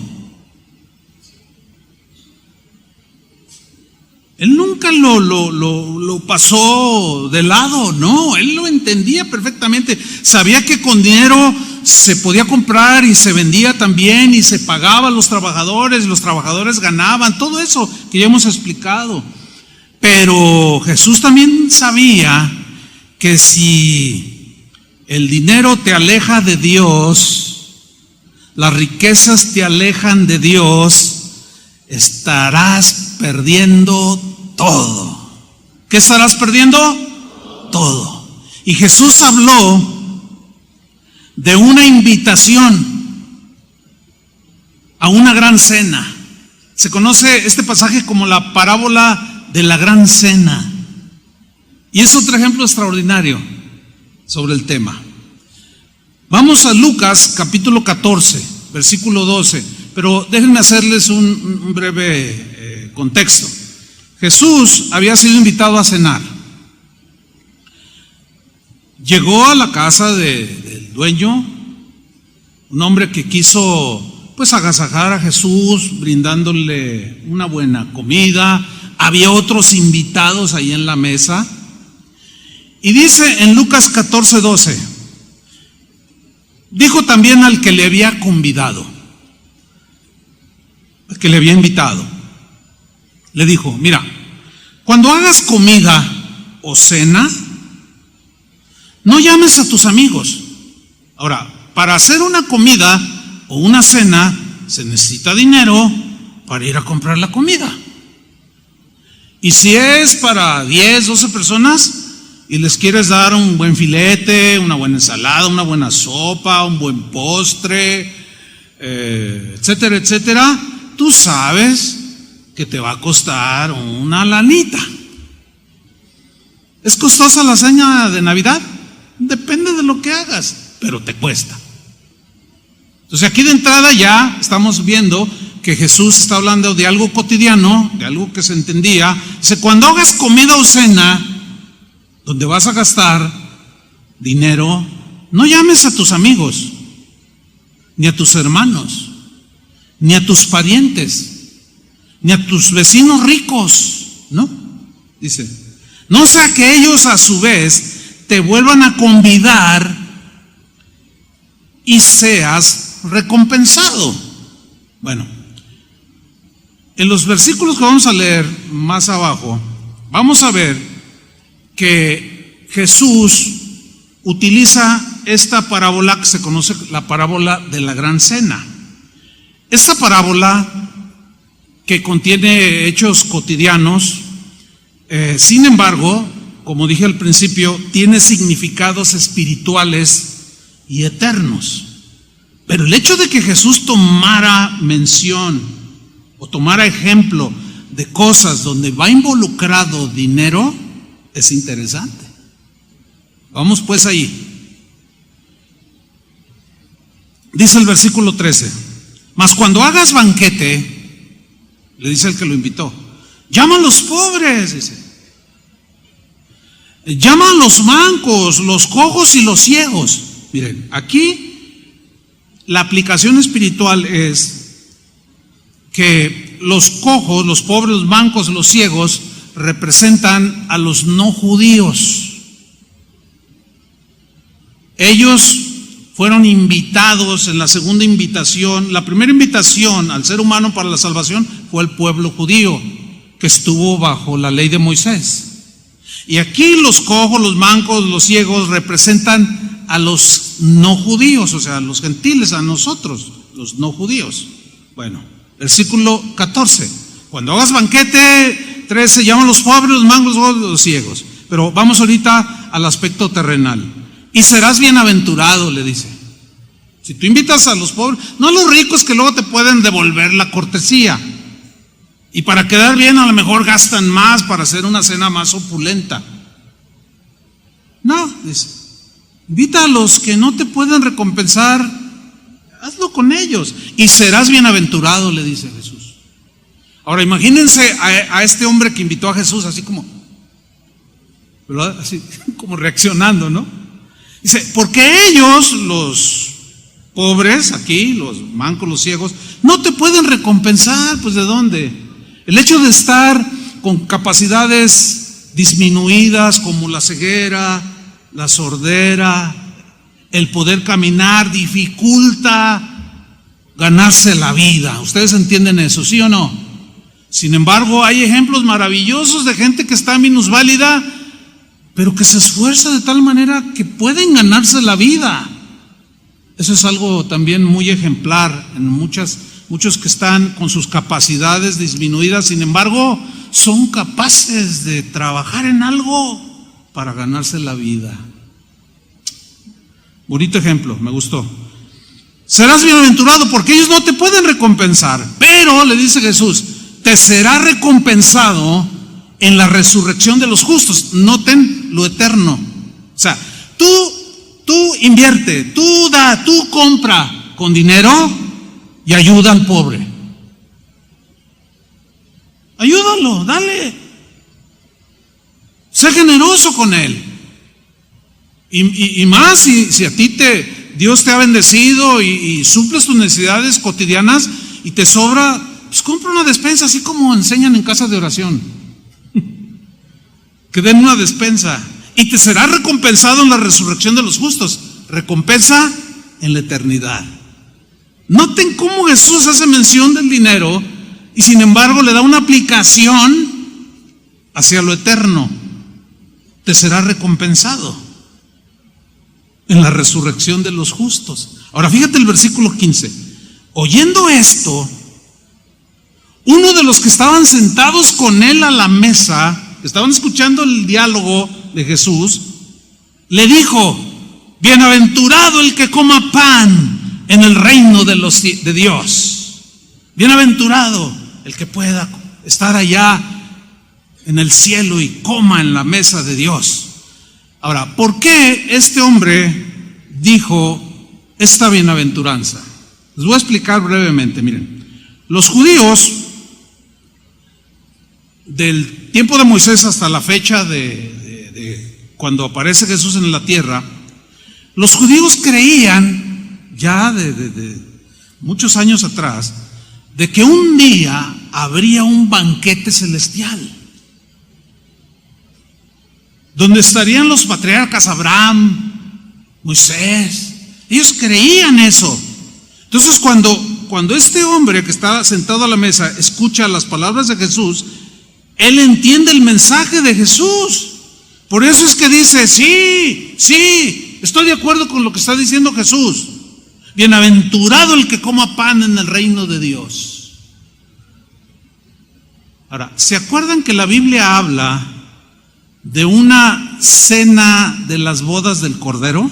A: Él nunca lo pasó de lado, no, él lo entendía perfectamente. Sabía que con dinero se podía comprar y se vendía también, y se pagaba a los trabajadores ganaban, todo eso que ya hemos explicado. Pero Jesús también sabía que si el dinero te aleja de Dios, las riquezas te alejan de Dios, estarás perdiendo todo. ¿Qué estarás perdiendo? Todo. Y Jesús habló de una invitación a una gran cena. Se conoce este pasaje como la parábola de la gran cena, y es otro ejemplo extraordinario sobre el tema. Vamos a Lucas capítulo 14, versículo 12, pero déjenme hacerles un breve contexto. Jesús había sido invitado a cenar. Llegó a la casa del dueño, un hombre que quiso pues agasajar a Jesús, brindándole una buena comida. Había otros invitados ahí en la mesa. Y dice en Lucas 14:12, dijo también al que le había convidado, al que le había invitado, le dijo: mira, cuando hagas comida o cena, no llames a tus amigos. Ahora, para hacer una comida o una cena se necesita dinero para ir a comprar la comida. Y si es para 10, 12 personas y les quieres dar un buen filete, una buena ensalada, una buena sopa, un buen postre, etcétera, etcétera, tú sabes que te va a costar una lanita. ¿Es costosa la cena de Navidad? Depende de lo que hagas, pero te cuesta. Entonces aquí de entrada ya estamos viendo que Jesús está hablando de algo cotidiano, de algo que se entendía. Dice: cuando hagas comida o cena donde vas a gastar dinero, no llames a tus amigos, ni a tus hermanos, ni a tus parientes, ni a tus vecinos ricos, ¿no? Dice, no sea que ellos a su vez te vuelvan a convidar y seas recompensado. Bueno, en los versículos que vamos a leer más abajo, vamos a ver que Jesús utiliza esta parábola que se conoce la parábola de la gran cena. Esta parábola, que contiene hechos cotidianos, sin embargo, como dije al principio, tiene significados espirituales y eternos. Pero el hecho de que Jesús tomara mención o tomara ejemplo de cosas donde va involucrado dinero es interesante. Vamos pues ahí. Dice el versículo 13: mas cuando hagas banquete, le dice el que lo invitó, llama a los pobres, dice, llama a los mancos, los cojos y los ciegos. Miren, aquí la aplicación espiritual es que los cojos, los pobres, los mancos, los ciegos representan a los no judíos. Ellos fueron invitados en la segunda invitación. La primera invitación al ser humano para la salvación fue el pueblo judío, que estuvo bajo la ley de Moisés. Y aquí los cojos, los mancos, los ciegos representan a los no judíos, o sea, a los gentiles, a nosotros, los no judíos. Bueno, versículo 14. Cuando hagas banquete, 13, llaman los pobres, los mancos, los ciegos. Pero vamos ahorita al aspecto terrenal. Y serás bienaventurado, le dice. Si tú invitas a los pobres, no a los ricos que luego te pueden devolver la cortesía. Y para quedar bien a lo mejor gastan más para hacer una cena más opulenta. No, dice, invita a los que no te pueden recompensar, hazlo con ellos. Y serás bienaventurado, le dice Jesús. Ahora imagínense a este hombre que invitó a Jesús así como, ¿verdad? Así como reaccionando, ¿no? Dice, porque ellos, los pobres aquí, los mancos, los ciegos, no te pueden recompensar. Pues ¿de dónde? El hecho de estar con capacidades disminuidas como la ceguera, la sordera, el poder caminar dificulta ganarse la vida. ¿Ustedes entienden eso, sí o no? Sin embargo, hay ejemplos maravillosos de gente que está minusválida, pero que se esfuerza de tal manera que pueden ganarse la vida. Eso es algo también muy ejemplar en muchos que están con sus capacidades disminuidas, sin embargo, son capaces de trabajar en algo para ganarse la vida. Bonito ejemplo, me gustó. Serás bienaventurado porque ellos no te pueden recompensar, pero, le dice Jesús, te será recompensado en la resurrección de los justos. Noten lo eterno. O sea, tú invierte, tú da, tú compra con dinero y ayuda al pobre. Ayúdalo, dale. Sé generoso con él. Y más si a ti Dios te ha bendecido y suples tus necesidades cotidianas y te sobra, pues compra una despensa, así como enseñan en casa de oración. Que den una despensa y te será recompensado en la resurrección de los justos. Recompensa en la eternidad. Noten cómo Jesús hace mención del dinero y sin embargo le da una aplicación hacia lo eterno. Te será recompensado en la resurrección de los justos. Ahora fíjate el versículo 15. Oyendo esto, uno de los que estaban sentados con él a la mesa, estaban escuchando el diálogo de Jesús, le dijo, bienaventurado el que coma pan en el reino de Dios. Bienaventurado el que pueda estar allá en el cielo y coma en la mesa de Dios. Ahora, ¿por qué este hombre dijo esta bienaventuranza? Les voy a explicar brevemente. Miren, los judíos del tiempo de Moisés hasta la fecha de cuando aparece Jesús en la tierra, los judíos creían ya de muchos años atrás de que un día habría un banquete celestial donde estarían los patriarcas Abraham, Moisés. Ellos creían eso. Entonces cuando este hombre que está sentado a la mesa escucha las palabras de Jesús, él entiende el mensaje de Jesús. Por eso es que dice, sí, estoy de acuerdo con lo que está diciendo Jesús. Bienaventurado el que coma pan en el reino de Dios. Ahora, ¿se acuerdan que la Biblia habla de una cena de las bodas del Cordero?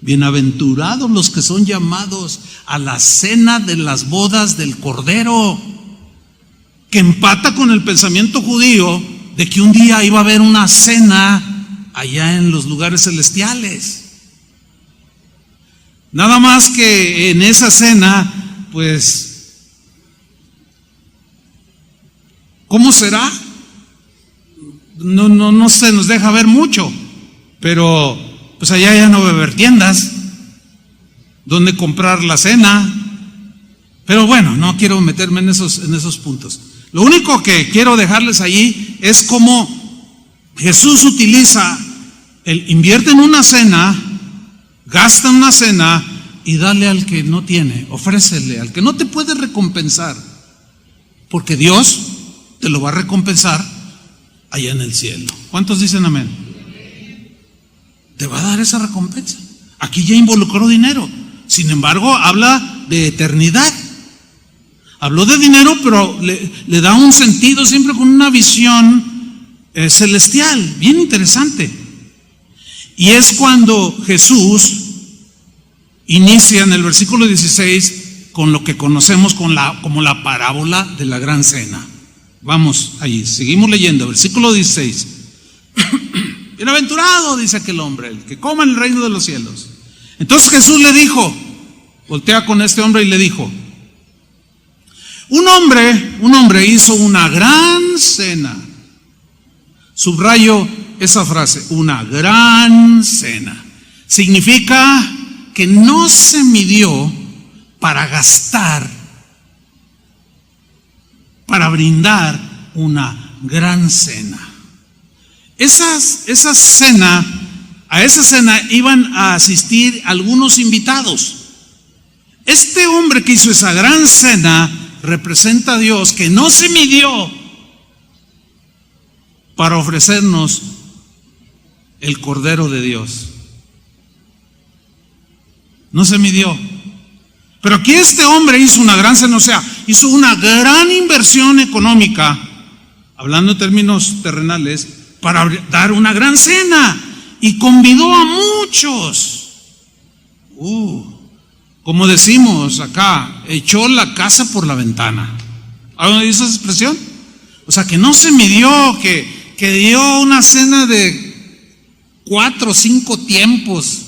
A: Bienaventurados los que son llamados a la cena de las bodas del Cordero, que empata con el pensamiento judío de que un día iba a haber una cena allá en los lugares celestiales. Nada más que en esa cena, pues, ¿cómo será? No se nos deja ver mucho, pero pues allá ya no va a haber tiendas, dónde comprar la cena. Pero bueno, no quiero meterme en esos puntos. Lo único que quiero dejarles allí es cómo Jesús utiliza invierte en una cena, gasta en una cena y dale al que no tiene, ofrécele al que no te puede recompensar, porque Dios te lo va a recompensar allá en el cielo. ¿Cuántos dicen amén? Te va a dar esa recompensa. Aquí ya involucró dinero, sin embargo habla de eternidad. Habló de dinero, pero le da un sentido siempre con una visión celestial, bien interesante. Y es cuando Jesús inicia en el versículo 16 con lo que conocemos como la parábola de la gran cena. Vamos allí, seguimos leyendo, versículo 16. Bienaventurado, dice aquel hombre, el que coma en el reino de los cielos. Entonces Jesús le dijo, voltea con este hombre y le dijo: un hombre hizo una gran cena. Subrayo esa frase, una gran cena. Significa que no se midió para gastar, para brindar una gran cena. A esa cena iban a asistir algunos invitados. Este hombre que hizo esa gran cena representa a Dios, que no se midió para ofrecernos el Cordero de Dios. No se midió. Pero aquí este hombre hizo una gran cena, o sea, hizo una gran inversión económica, hablando en términos terrenales, para dar una gran cena, y convidó a muchos. Como decimos acá, echó la casa por la ventana. ¿Alguien dice esa expresión? O sea, que no se midió, que dio una cena de 4 o 5 tiempos,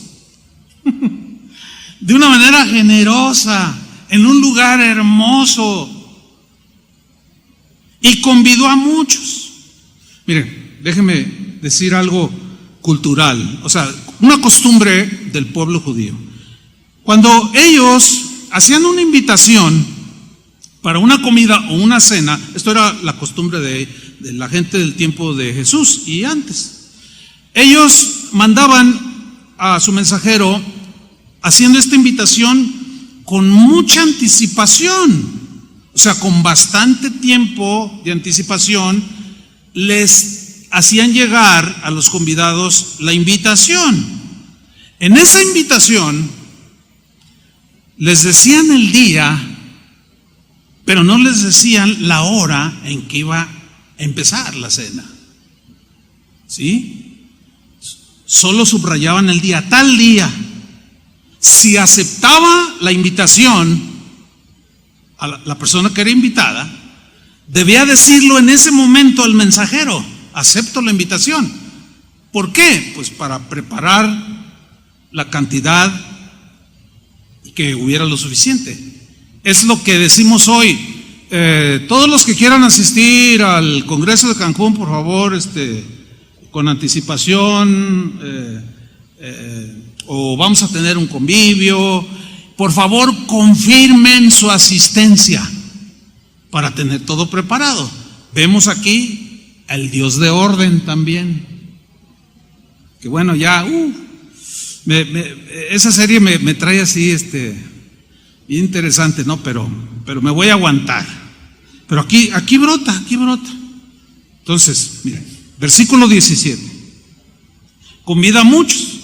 A: de una manera generosa, en un lugar hermoso, y convidó a muchos. Miren, déjenme decir algo cultural, o sea, una costumbre del pueblo judío. Cuando ellos hacían una invitación para una comida o una cena, esto era la costumbre de la gente del tiempo de Jesús y antes, ellos mandaban a su mensajero haciendo esta invitación con mucha anticipación, o sea, con bastante tiempo de anticipación, les hacían llegar a los convidados la invitación. En esa invitación les decían el día, pero no les decían la hora en que iba a empezar la cena. ¿Sí? Solo subrayaban el día, tal día. Si aceptaba la invitación a la persona que era invitada, debía decirlo en ese momento al mensajero: acepto la invitación. ¿Por qué? Pues para preparar la cantidad y que hubiera lo suficiente. Es lo que decimos hoy. Todos los que quieran asistir al Congreso de Cancún, por favor, con anticipación, o vamos a tener un convivio, por favor confirmen su asistencia para tener todo preparado. Vemos aquí al Dios de orden también, que bueno, ya esa serie me trae así bien interesante, ¿no? Pero me voy a aguantar. Pero aquí brota. Entonces, miren, versículo 17. Convida a muchos,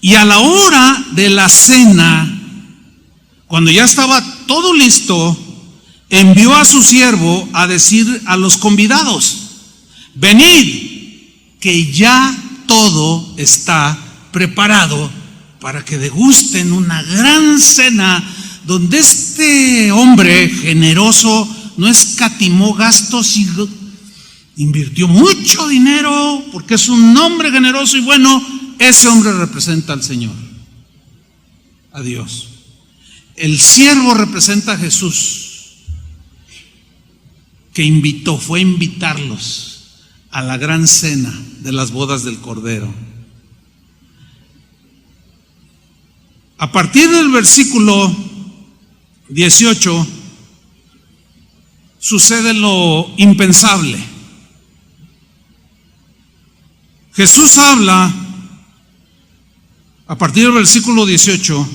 A: y a la hora de la cena, cuando ya estaba todo listo, envió a su siervo a decir a los convidados: venid, que ya todo está preparado para que degusten una gran cena, donde este hombre generoso no escatimó gastos y invirtió mucho dinero, porque es un hombre generoso y bueno. Ese hombre representa al Señor, a Dios. El siervo representa a Jesús, que fue a invitarlos a la gran cena de las bodas del Cordero. A partir del versículo 18 sucede lo impensable. Jesús habla a partir del versículo 18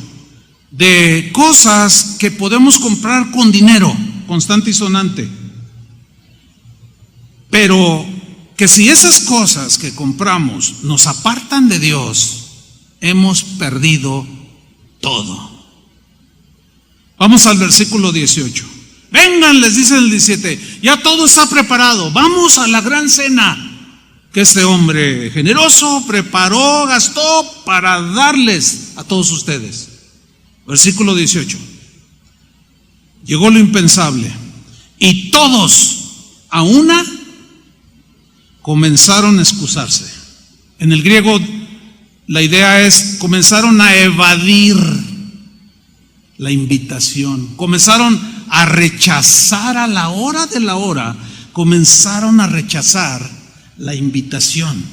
A: de cosas que podemos comprar con dinero constante y sonante, pero que si esas cosas que compramos nos apartan de Dios, hemos perdido todo. Vamos al versículo 18. Vengan, les dice el 17, ya todo está preparado, vamos a la gran cena que este hombre generoso preparó, gastó para darles a todos ustedes. Versículo 18. Llegó lo impensable y todos a una comenzaron a excusarse. En el griego la idea es comenzaron a evadir la invitación, comenzaron a rechazar a la hora de la hora, comenzaron a rechazar la invitación,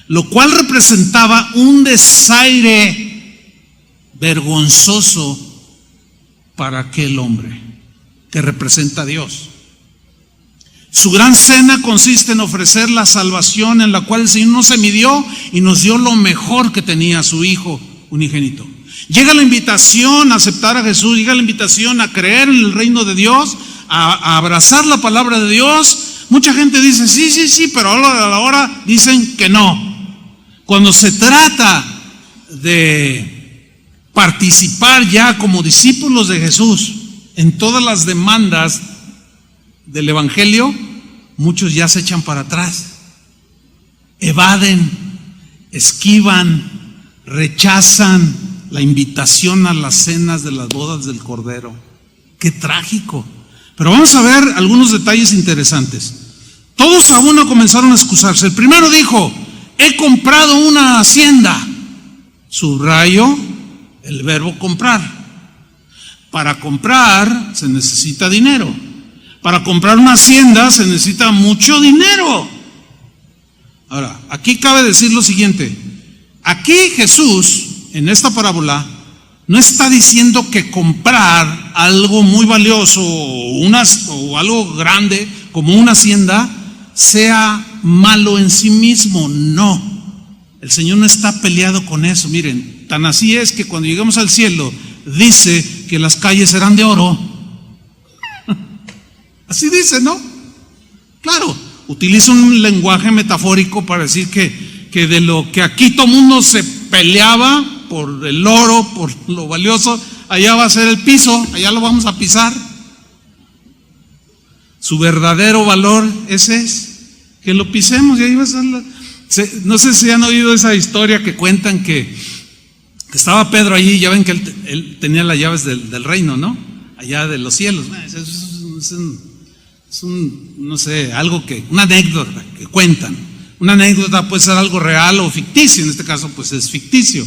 A: lo cual representaba un desaire vergonzoso para aquel hombre que representa a Dios. Su gran cena consiste en ofrecer la salvación en la cual el Señor no se midió y nos dio lo mejor que tenía, su Hijo unigénito. Llega la invitación a aceptar a Jesús, llega la invitación a creer en el reino de Dios, a abrazar la palabra de Dios. Mucha gente dice sí, pero a la hora dicen que no. Cuando se trata de participar ya como discípulos de Jesús en todas las demandas del Evangelio, muchos ya se echan para atrás, evaden, esquivan, rechazan la invitación a las cenas de las bodas del Cordero. Qué trágico. Pero vamos a ver algunos detalles interesantes. Todos a uno comenzaron a excusarse. El primero dijo: he comprado una hacienda. Subrayo el verbo comprar. Para comprar se necesita dinero. Para comprar una hacienda se necesita mucho dinero. Ahora, aquí cabe decir lo siguiente. Aquí Jesús, en esta parábola, no está diciendo que comprar algo muy valioso o algo grande como una hacienda sea malo en sí mismo. No, el Señor no está peleado con eso. Miren, tan así es que cuando lleguemos al cielo dice que las calles serán de oro. Así dice, ¿no? Claro, utiliza un lenguaje metafórico para decir que de lo que aquí todo mundo se peleaba por el oro, por lo valioso, allá va a ser el piso, allá lo vamos a pisar. Su verdadero valor ese es, que lo pisemos y ahí va a ser no sé si han oído esa historia que cuentan que estaba Pedro allí, ya ven que él tenía las llaves del reino, ¿no? Allá de los cielos. Es no sé, una anécdota que cuentan. Una anécdota puede ser algo real o ficticio, en este caso pues es ficticio.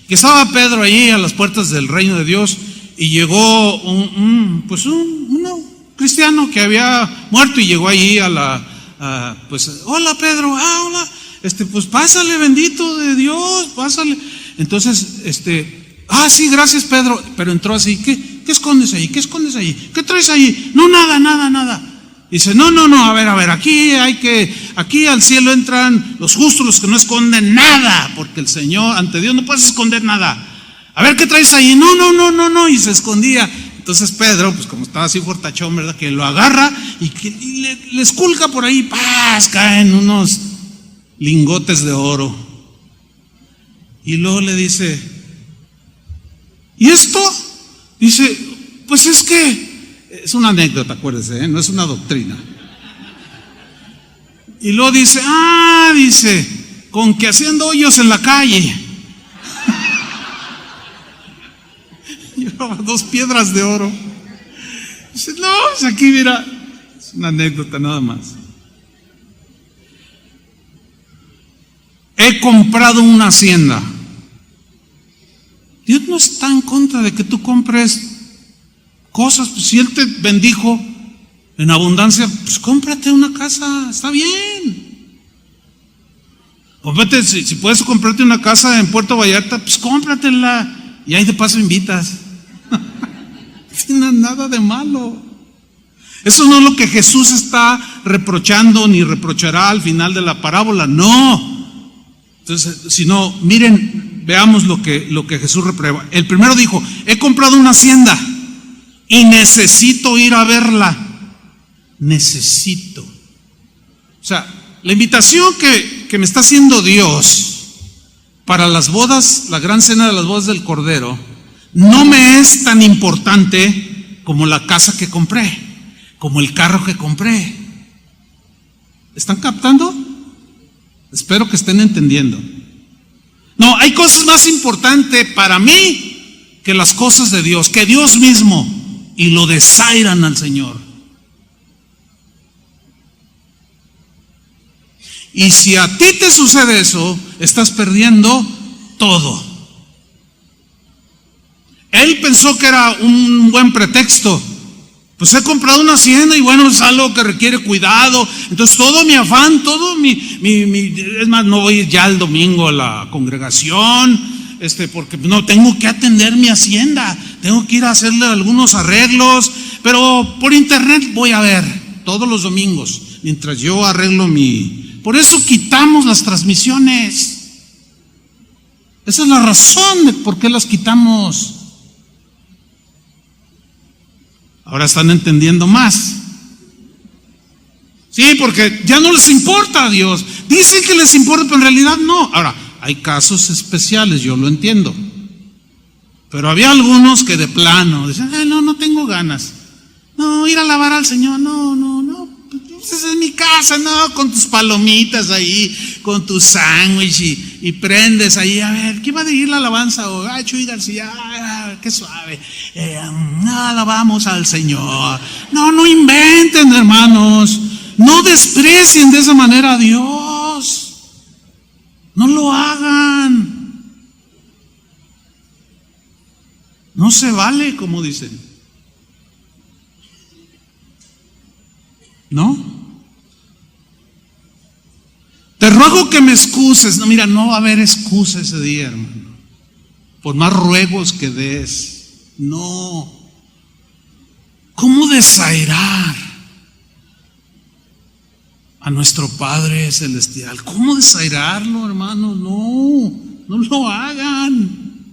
A: Que estaba Pedro allí a las puertas del reino de Dios y llegó un cristiano que había muerto y llegó allí hola Pedro, hola, pues pásale, bendito de Dios, pásale. Entonces, sí, gracias Pedro, pero entró así, ¿qué escondes ahí? ¿Qué escondes ahí? ¿Qué traes ahí? No, nada. Dice, no, a ver, aquí al cielo entran los justos, los que no esconden nada, porque el Señor, ante Dios no puedes esconder nada. A ver, ¿qué traes ahí? No, y se escondía. Entonces Pedro, pues como estaba así fortachón, ¿verdad? Que lo agarra y le esculca por ahí, ¡paz! Caen unos lingotes de oro. Y luego le dice, ¿y esto? Dice, pues es que es una anécdota, acuérdese, no es una doctrina. Y luego dice, con que haciendo hoyos en la calle. Llevaba 2 piedras de oro. Dice, no, pues aquí mira, es una anécdota nada más. He comprado una hacienda. Dios no está en contra de que tú compres cosas, pues si Él te bendijo en abundancia, pues cómprate una casa, está bien. Si puedes comprarte una casa en Puerto Vallarta, pues cómpratela. y ahí de paso invitas. No tiene nada de malo. Eso no es lo que Jesús está reprochando ni reprochará al final de la parábola, no. Entonces, si no, miren, veamos lo que Jesús reprueba. El primero dijo: he comprado una hacienda y necesito ir a verla. Necesito. O sea, la invitación que me está haciendo Dios para las bodas, la gran cena de las bodas del Cordero, no me es tan importante como la casa que compré, como el carro que compré. ¿Están captando? Espero que estén entendiendo. No, hay cosas más importantes para mí que las cosas de Dios, que Dios mismo, y lo desairan al Señor. Y si a ti te sucede eso, estás perdiendo todo. Él pensó que era un buen pretexto. Pues he comprado una hacienda y bueno, es algo que requiere cuidado. Entonces todo mi afán, todo es más, no voy ya el domingo a la congregación, porque no, tengo que atender mi hacienda, tengo que ir a hacerle algunos arreglos, pero por internet voy a ver todos los domingos, mientras yo arreglo Por eso quitamos las transmisiones. Esa es la razón de por qué las quitamos. Ahora están entendiendo más. Sí, porque ya no les importa a Dios. Dicen que les importa, pero en realidad no. Ahora, hay casos especiales, yo lo entiendo. Pero había algunos que de plano decían: no tengo ganas. No, ir a alabar al Señor, no. Pues es mi casa, no, con tus palomitas ahí, con tu sándwich y prendes ahí, a ver, ¿qué va a decir la alabanza? Chuy García, qué suave, alabamos al Señor. No inventen, hermanos, no desprecien de esa manera a Dios, no lo hagan, no se vale, como dicen. ¿No? Te ruego que me excuses. No, mira, no va a haber excusa ese día, hermano. Por más ruegos que des. No. ¿Cómo desairar a nuestro Padre Celestial? ¿Cómo desairarlo, hermano? No lo hagan.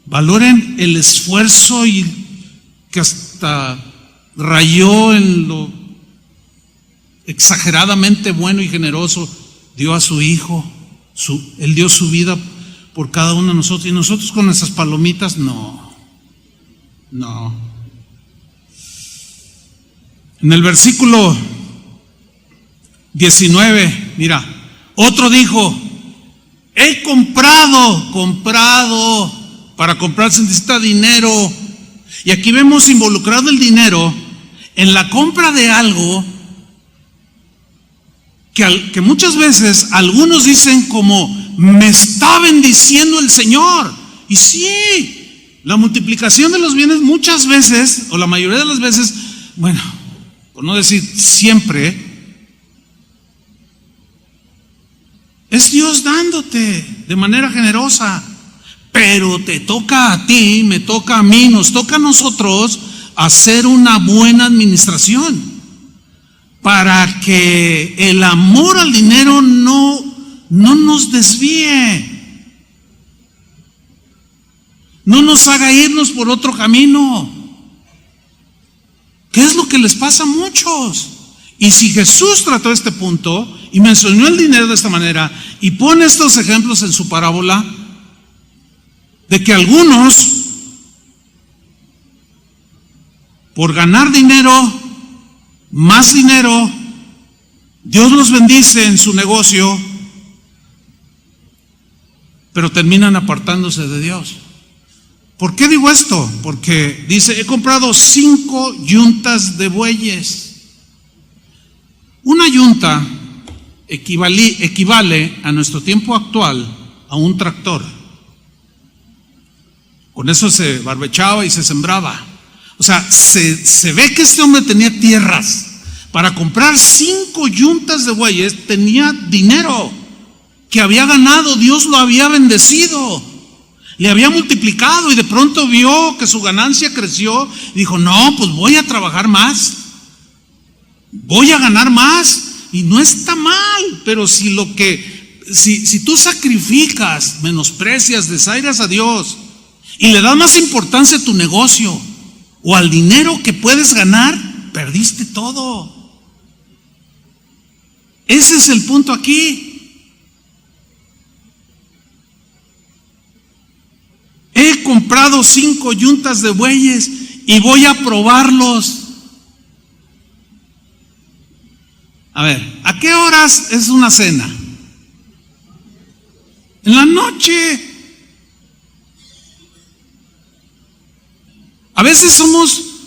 A: Valoren el esfuerzo y que hasta rayó en lo exageradamente bueno y generoso dio a su Hijo. Él dio su vida por cada uno de nosotros, y nosotros con esas palomitas no. En el versículo 19, mira, otro dijo: he comprado. Para comprar se necesita dinero. Y aquí vemos involucrado el dinero en la compra de algo que muchas veces algunos dicen como: me está bendiciendo el Señor. Y sí, la multiplicación de los bienes muchas veces, o la mayoría de las veces, bueno, por no decir siempre, es Dios dándote de manera generosa. Pero te toca a ti, me toca a mí, nos toca a nosotros hacer una buena administración para que el amor al dinero no nos desvíe, no nos haga irnos por otro camino. ¿Qué es lo que les pasa a muchos? Y si Jesús trató este punto y mencionó el dinero de esta manera y pone estos ejemplos en su parábola, de que algunos, por ganar dinero, más dinero, Dios los bendice en su negocio, pero terminan apartándose de Dios. ¿Por qué digo esto? Porque dice: he comprado 5 yuntas de bueyes. Una yunta equivale a nuestro tiempo actual a un tractor. Con eso se barbechaba y se sembraba. O sea, se ve que este hombre tenía tierras. Para comprar 5 yuntas de bueyes tenía dinero. que había ganado, Dios lo había bendecido, le había multiplicado, y de pronto vio que su ganancia creció y dijo: no, pues voy a trabajar más, voy a ganar más. Y no está mal, pero si tú sacrificas, menosprecias, desairas a Dios y le das más importancia a tu negocio o al dinero que puedes ganar, perdiste todo. Ese es el punto aquí. He comprado 5 yuntas de bueyes y voy a probarlos. A ver, ¿a qué horas es una cena? En la noche. A veces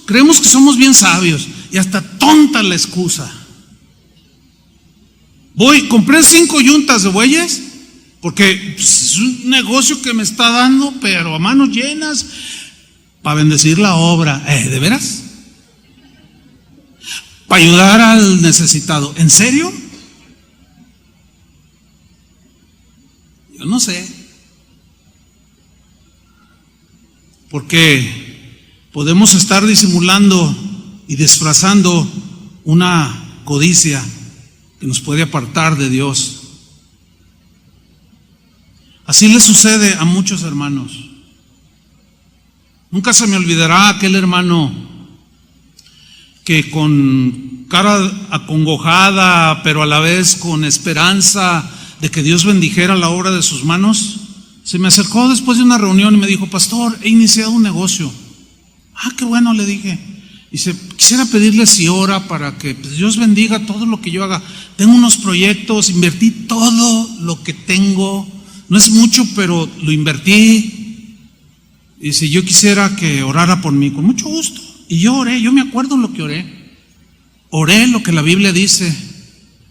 A: creemos que somos bien sabios y hasta tonta la excusa. Compré 5 yuntas de bueyes porque es un negocio que me está dando, pero a manos llenas, para bendecir la obra. ¿De veras? Para ayudar al necesitado. ¿En serio? Yo no sé. Porque podemos estar disimulando y disfrazando una codicia que nos puede apartar de Dios. Así le sucede a muchos hermanos. Nunca se me olvidará aquel hermano que con cara acongojada, pero a la vez con esperanza de que Dios bendijera la obra de sus manos, se me acercó después de una reunión y me dijo: pastor, he iniciado un negocio. Qué bueno, le dije. Dice: quisiera pedirle si ora para que Dios bendiga todo lo que yo haga. Tengo unos proyectos, invertí todo lo que tengo, no es mucho, pero lo invertí. Dice: yo quisiera que orara por mí. Con mucho gusto. Y yo oré, yo me acuerdo lo que oré. Oré lo que la Biblia dice: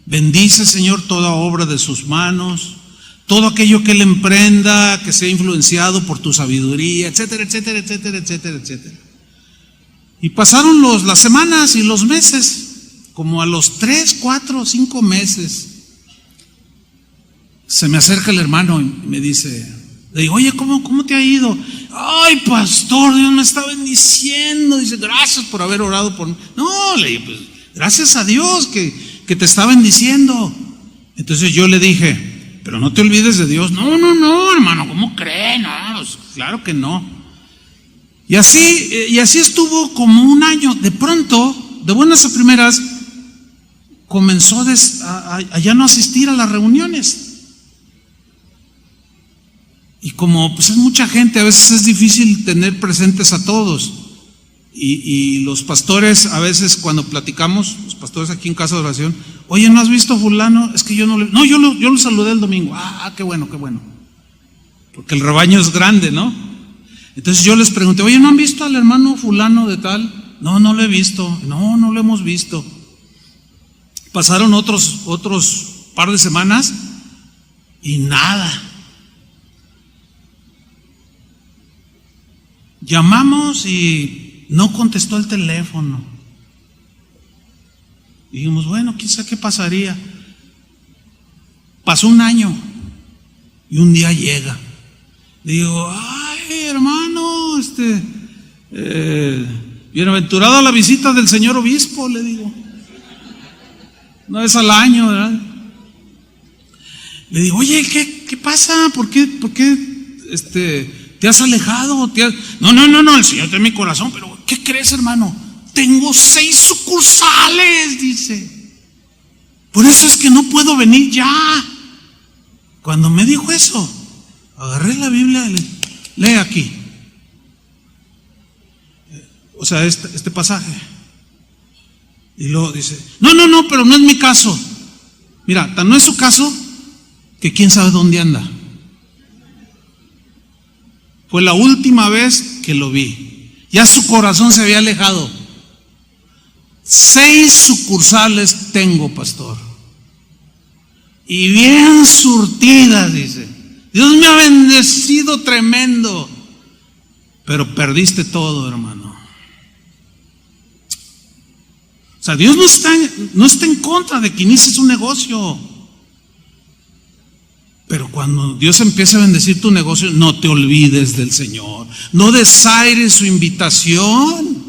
A: bendice, Señor, toda obra de sus manos, todo aquello que Él emprenda, que sea influenciado por tu sabiduría, etcétera, etcétera, etcétera, etcétera, etcétera. Y pasaron las semanas y los meses, como a los 3, 4, 5 meses, se me acerca el hermano y me dice, le digo: oye, ¿cómo te ha ido? Ay, pastor, Dios me está bendiciendo. Dice: gracias por haber orado por mí. No, le digo: pues gracias a Dios que te está bendiciendo. Entonces yo le dije: pero no te olvides de Dios. No, hermano, ¿cómo cree? No, pues, claro que no. Y así estuvo como un año. De pronto, de buenas a primeras, comenzó a ya no asistir a las reuniones. Y como pues es mucha gente, a veces es difícil tener presentes a todos. Y los pastores, a veces cuando platicamos, los pastores aquí en Casa de Oración: oye, ¿no has visto a fulano? Es que yo no le... No, yo lo saludé el domingo. Qué bueno. Porque el rebaño es grande, ¿no? Entonces yo les pregunté: oye, ¿no han visto al hermano fulano de tal? No lo he visto. No lo hemos visto. Pasaron otros par de semanas y nada. Llamamos y no contestó el teléfono. Dijimos: bueno, quién sabe qué pasaría. Pasó un año y un día llega. Digo: ay, hermano, bienaventurada la visita del señor obispo, le digo. No es al año, ¿verdad? Le digo: oye, ¿qué pasa? ¿Por qué te has alejado? No, el Señor tiene mi corazón, pero ¿qué crees, hermano? Tengo 6 sucursales, dice. Por eso es que no puedo venir ya. Cuando me dijo eso, agarré la Biblia y lee aquí. O sea, este pasaje. Y luego dice: no, pero no es mi caso. Mira, tan no es su caso que quién sabe dónde anda. Fue la última vez que lo vi. Ya su corazón se había alejado. 6 sucursales tengo, pastor. Y bien surtidas, dice. Dios me ha bendecido tremendo. Pero perdiste todo, hermano. O sea, Dios no está en contra de que inicies un negocio. Pero cuando Dios empieza a bendecir tu negocio, no te olvides del Señor. No desaires su invitación.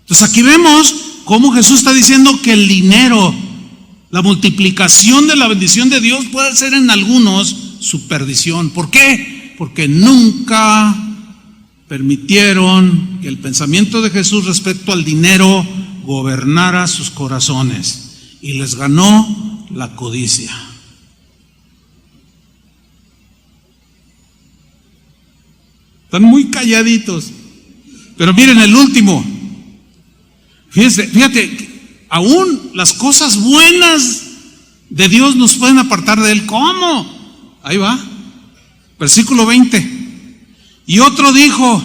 A: Entonces aquí vemos cómo Jesús está diciendo que el dinero, la multiplicación de la bendición de Dios puede ser en algunos su perdición. ¿Por qué? Porque nunca permitieron que el pensamiento de Jesús respecto al dinero gobernara sus corazones y les ganó la codicia. Están muy calladitos. Pero miren el último. Fíjate, aún las cosas buenas de Dios nos pueden apartar de Él. ¿Cómo? Ahí va. Versículo 20. Y otro dijo: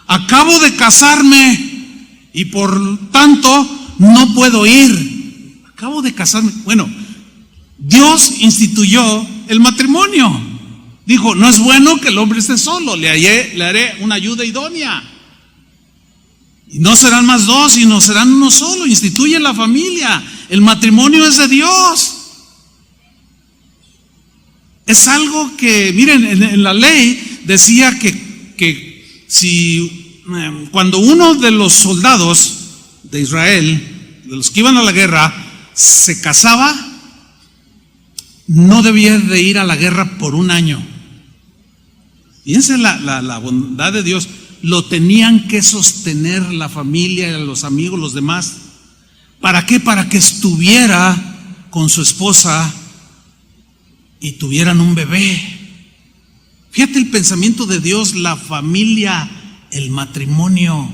A: acabo de casarme y por tanto no puedo ir. Acabo de casarme. Bueno, Dios instituyó el matrimonio. Dijo: no es bueno que el hombre esté solo, le haré una ayuda idónea. Y no serán más dos, sino serán uno solo. Instituye la familia. El matrimonio es de Dios. Es algo que, miren, en la ley decía que si cuando uno de los soldados de Israel, de los que iban a la guerra, se casaba, no debía de ir a la guerra por un año. Fíjense la bondad de Dios. Lo tenían que sostener la familia, los amigos, los demás. ¿Para qué? Para que estuviera con su esposa y tuvieran un bebé. Fíjate el pensamiento de Dios, la familia, el matrimonio.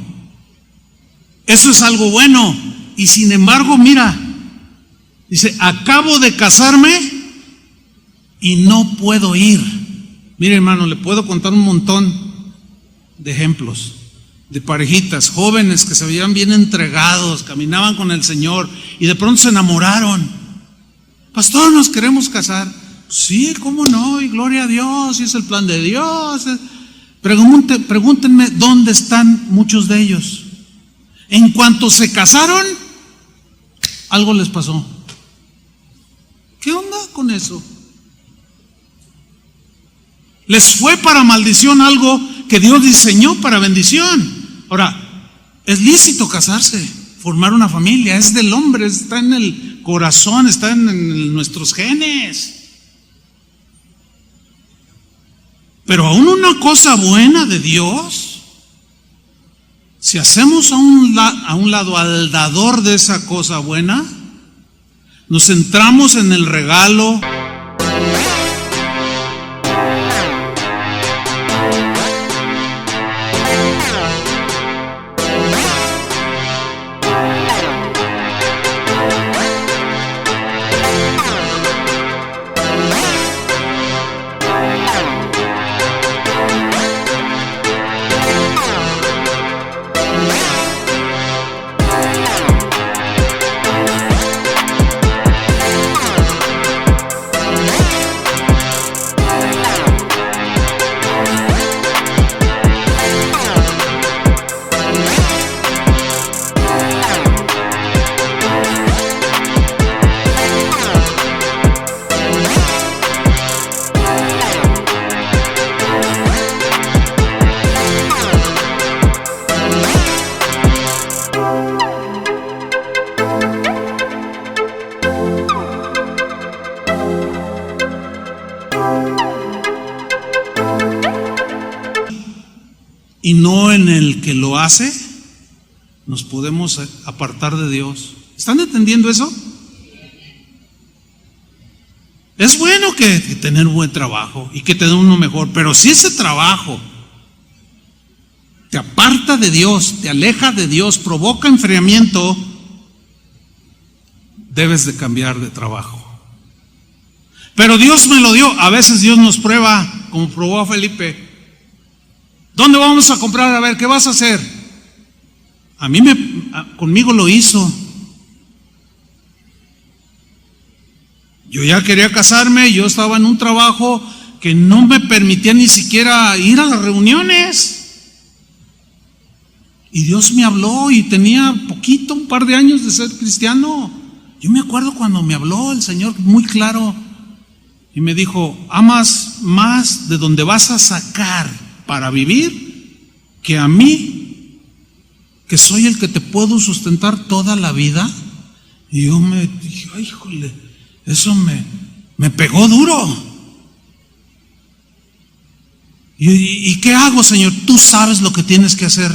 A: Eso es algo bueno. Y sin embargo, mira, dice: acabo de casarme y no puedo ir. Mire, hermano, le puedo contar un montón de ejemplos de parejitas, jóvenes que se veían bien entregados, caminaban con el Señor y de pronto se enamoraron. Pastor, nos queremos casar. Sí, cómo no, y gloria a Dios, y es el plan de Dios. Pregúntenme dónde están muchos de ellos. En cuanto se casaron, algo les pasó. ¿Qué onda con eso? Les fue para maldición algo que Dios diseñó para bendición. Ahora, es lícito casarse, formar una familia, es del hombre, está en el corazón, está en nuestros genes. Pero aún una cosa buena de Dios, si hacemos a un lado al dador de esa cosa buena, nos centramos en el regalo. Y no en el que lo hace, nos podemos apartar de Dios. ¿Están entendiendo eso? Es bueno que tener un buen trabajo y que te den uno mejor, pero si ese trabajo te aparta de Dios, te aleja de Dios, provoca enfriamiento, debes de cambiar de trabajo. Pero Dios me lo dio. A veces Dios nos prueba, como probó a Felipe. ¿Dónde vamos a comprar? A ver, ¿qué vas a hacer? Conmigo lo hizo. Yo ya quería casarme, yo estaba en un trabajo que no me permitía ni siquiera ir a las reuniones. Y Dios me habló y tenía un par de años de ser cristiano. Yo me acuerdo cuando me habló el Señor muy claro. y me dijo: ¿amas más de donde vas a sacar para vivir que a mí, que soy el que te puedo sustentar toda la vida? Y yo me dije: ay, híjole, eso me pegó duro. ¿Y qué hago, Señor? Tú sabes lo que tienes que hacer.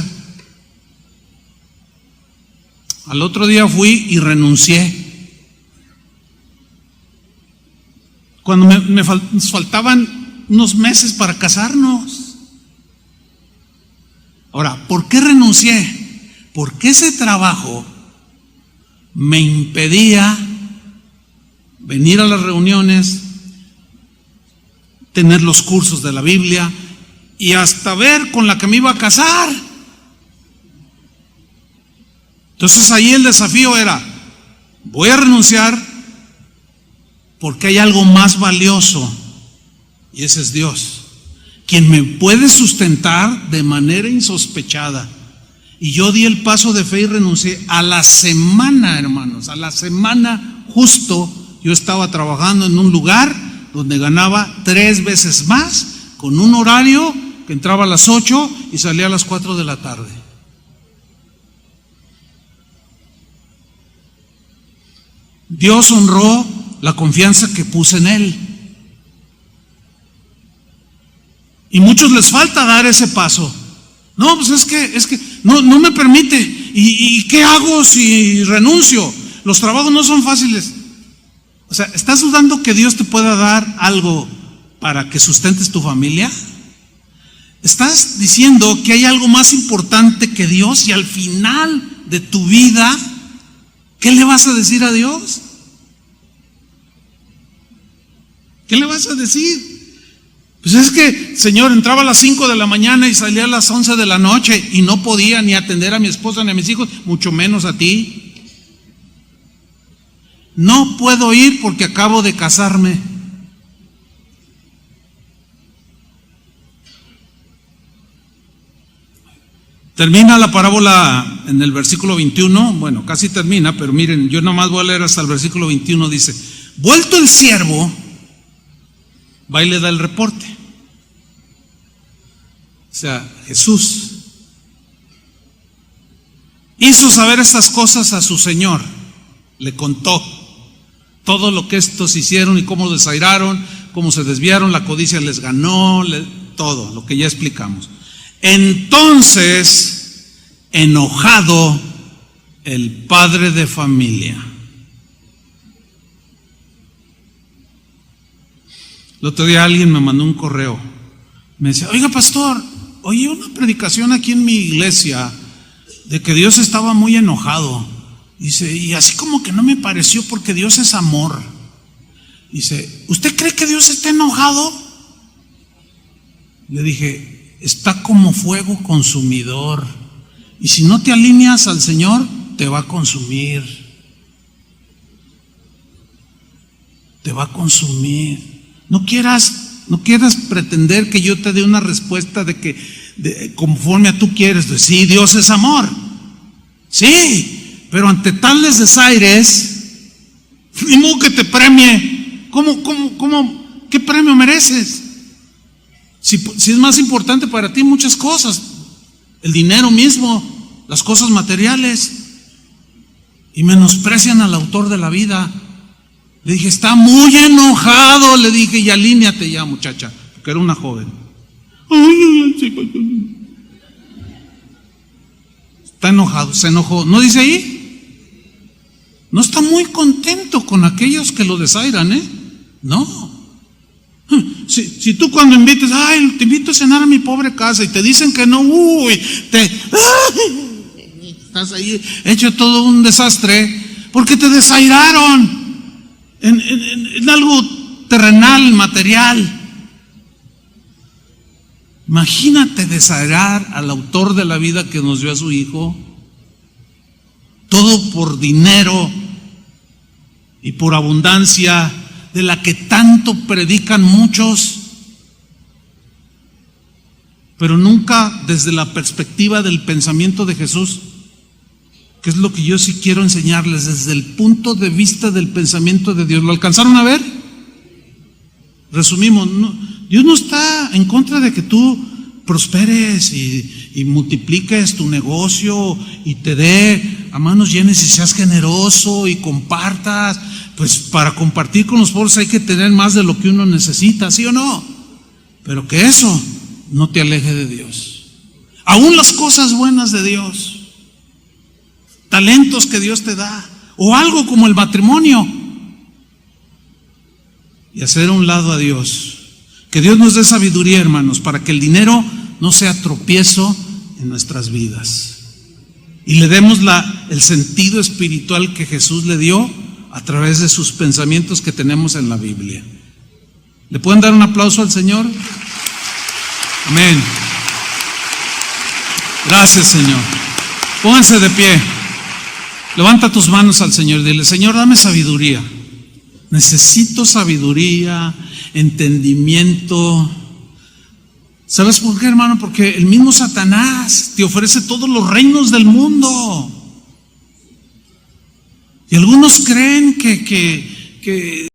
A: Al otro día fui y renuncié. Cuando nos faltaban unos meses para casarnos. Ahora, ¿por qué renuncié? Porque ese trabajo me impedía venir a las reuniones, tener los cursos de la Biblia y hasta ver con la que me iba a casar. Entonces ahí el desafío era: voy a renunciar porque hay algo más valioso, y ese es Dios, quien me puede sustentar de manera insospechada. Y yo di el paso de fe y renuncié. A la semana, hermanos, a la semana justo, yo estaba trabajando en un lugar donde ganaba 3 veces más, con un horario que entraba a las 8 y salía a las 4 de la tarde. Dios honró la confianza que puse en Él. Y muchos les falta dar ese paso. No, pues es que no me permite. ¿Y qué hago si renuncio? Los trabajos no son fáciles. O sea, ¿estás dudando que Dios te pueda dar algo para que sustentes tu familia? ¿Estás diciendo que hay algo más importante que Dios? Y al final de tu vida, ¿qué le vas a decir a Dios? ¿Qué le vas a decir? Pues es que, Señor, entraba a las 5 de la mañana y salía a las 11 de la noche y no podía ni atender a mi esposa ni a mis hijos, mucho menos a ti. No puedo ir porque acabo de casarme. Termina la parábola en el versículo 21, bueno, casi termina, pero miren, yo nomás voy a leer hasta el versículo 21, dice: vuelto el siervo, va y le da el reporte. O sea, Jesús hizo saber estas cosas a su Señor, le contó todo lo que estos hicieron y cómo desairaron, cómo se desviaron, la codicia les ganó, todo lo que ya explicamos. Entonces, enojado, el padre de familia. El otro día alguien me mandó un correo, me decía: oiga, pastor, oí una predicación aquí en mi iglesia de que Dios estaba muy enojado. Dice, y así como que no me pareció porque Dios es amor. Dice, ¿usted cree que Dios está enojado? Le dije, está como fuego consumidor, y si no te alineas al Señor, te va a consumir. Te va a consumir. No quieras pretender que yo te dé una respuesta conforme a tú quieres. Sí, Dios es amor. Sí, pero ante tales desaires, ni modo que te premie. ¿Qué premio mereces? Si es más importante para ti muchas cosas, el dinero mismo, las cosas materiales, y menosprecian al autor de la vida. Le dije, está muy enojado, le dije, y alíñate ya, muchacha, porque era una joven. Está enojado, se enojó. ¿No dice ahí? No está muy contento con aquellos que lo desairan, ¿eh? No. Si tú cuando invites, te invito a cenar a mi pobre casa, y te dicen que no, estás ahí hecho todo un desastre, porque te desairaron en algo terrenal, material. Imagínate desairar al autor de la vida que nos dio a su hijo, todo por dinero y por abundancia, de la que tanto predican muchos, pero nunca desde la perspectiva del pensamiento de Jesús, que es lo que yo sí quiero enseñarles, desde el punto de vista del pensamiento de Dios. ¿Lo alcanzaron a ver? Resumimos, Dios no está en contra de que tú prosperes y multipliques tu negocio y te dé a manos llenas y seas generoso y compartas. Pues para compartir con los pobres hay que tener más de lo que uno necesita, ¿sí o no? Pero que eso no te aleje de Dios. Aún las cosas buenas de Dios, talentos que Dios te da, o algo como el matrimonio, y hacer a un lado a Dios. Que Dios nos dé sabiduría, hermanos, para que el dinero no sea tropiezo en nuestras vidas. Y le demos el sentido espiritual que Jesús le dio a través de sus pensamientos que tenemos en la Biblia. ¿Le pueden dar un aplauso al Señor? Amén. Gracias, Señor. Pónganse de pie. Levanta tus manos al Señor y dile: Señor, dame sabiduría. Necesito sabiduría, entendimiento. ¿Sabes por qué, hermano? Porque el mismo Satanás te ofrece todos los reinos del mundo. Y algunos creen que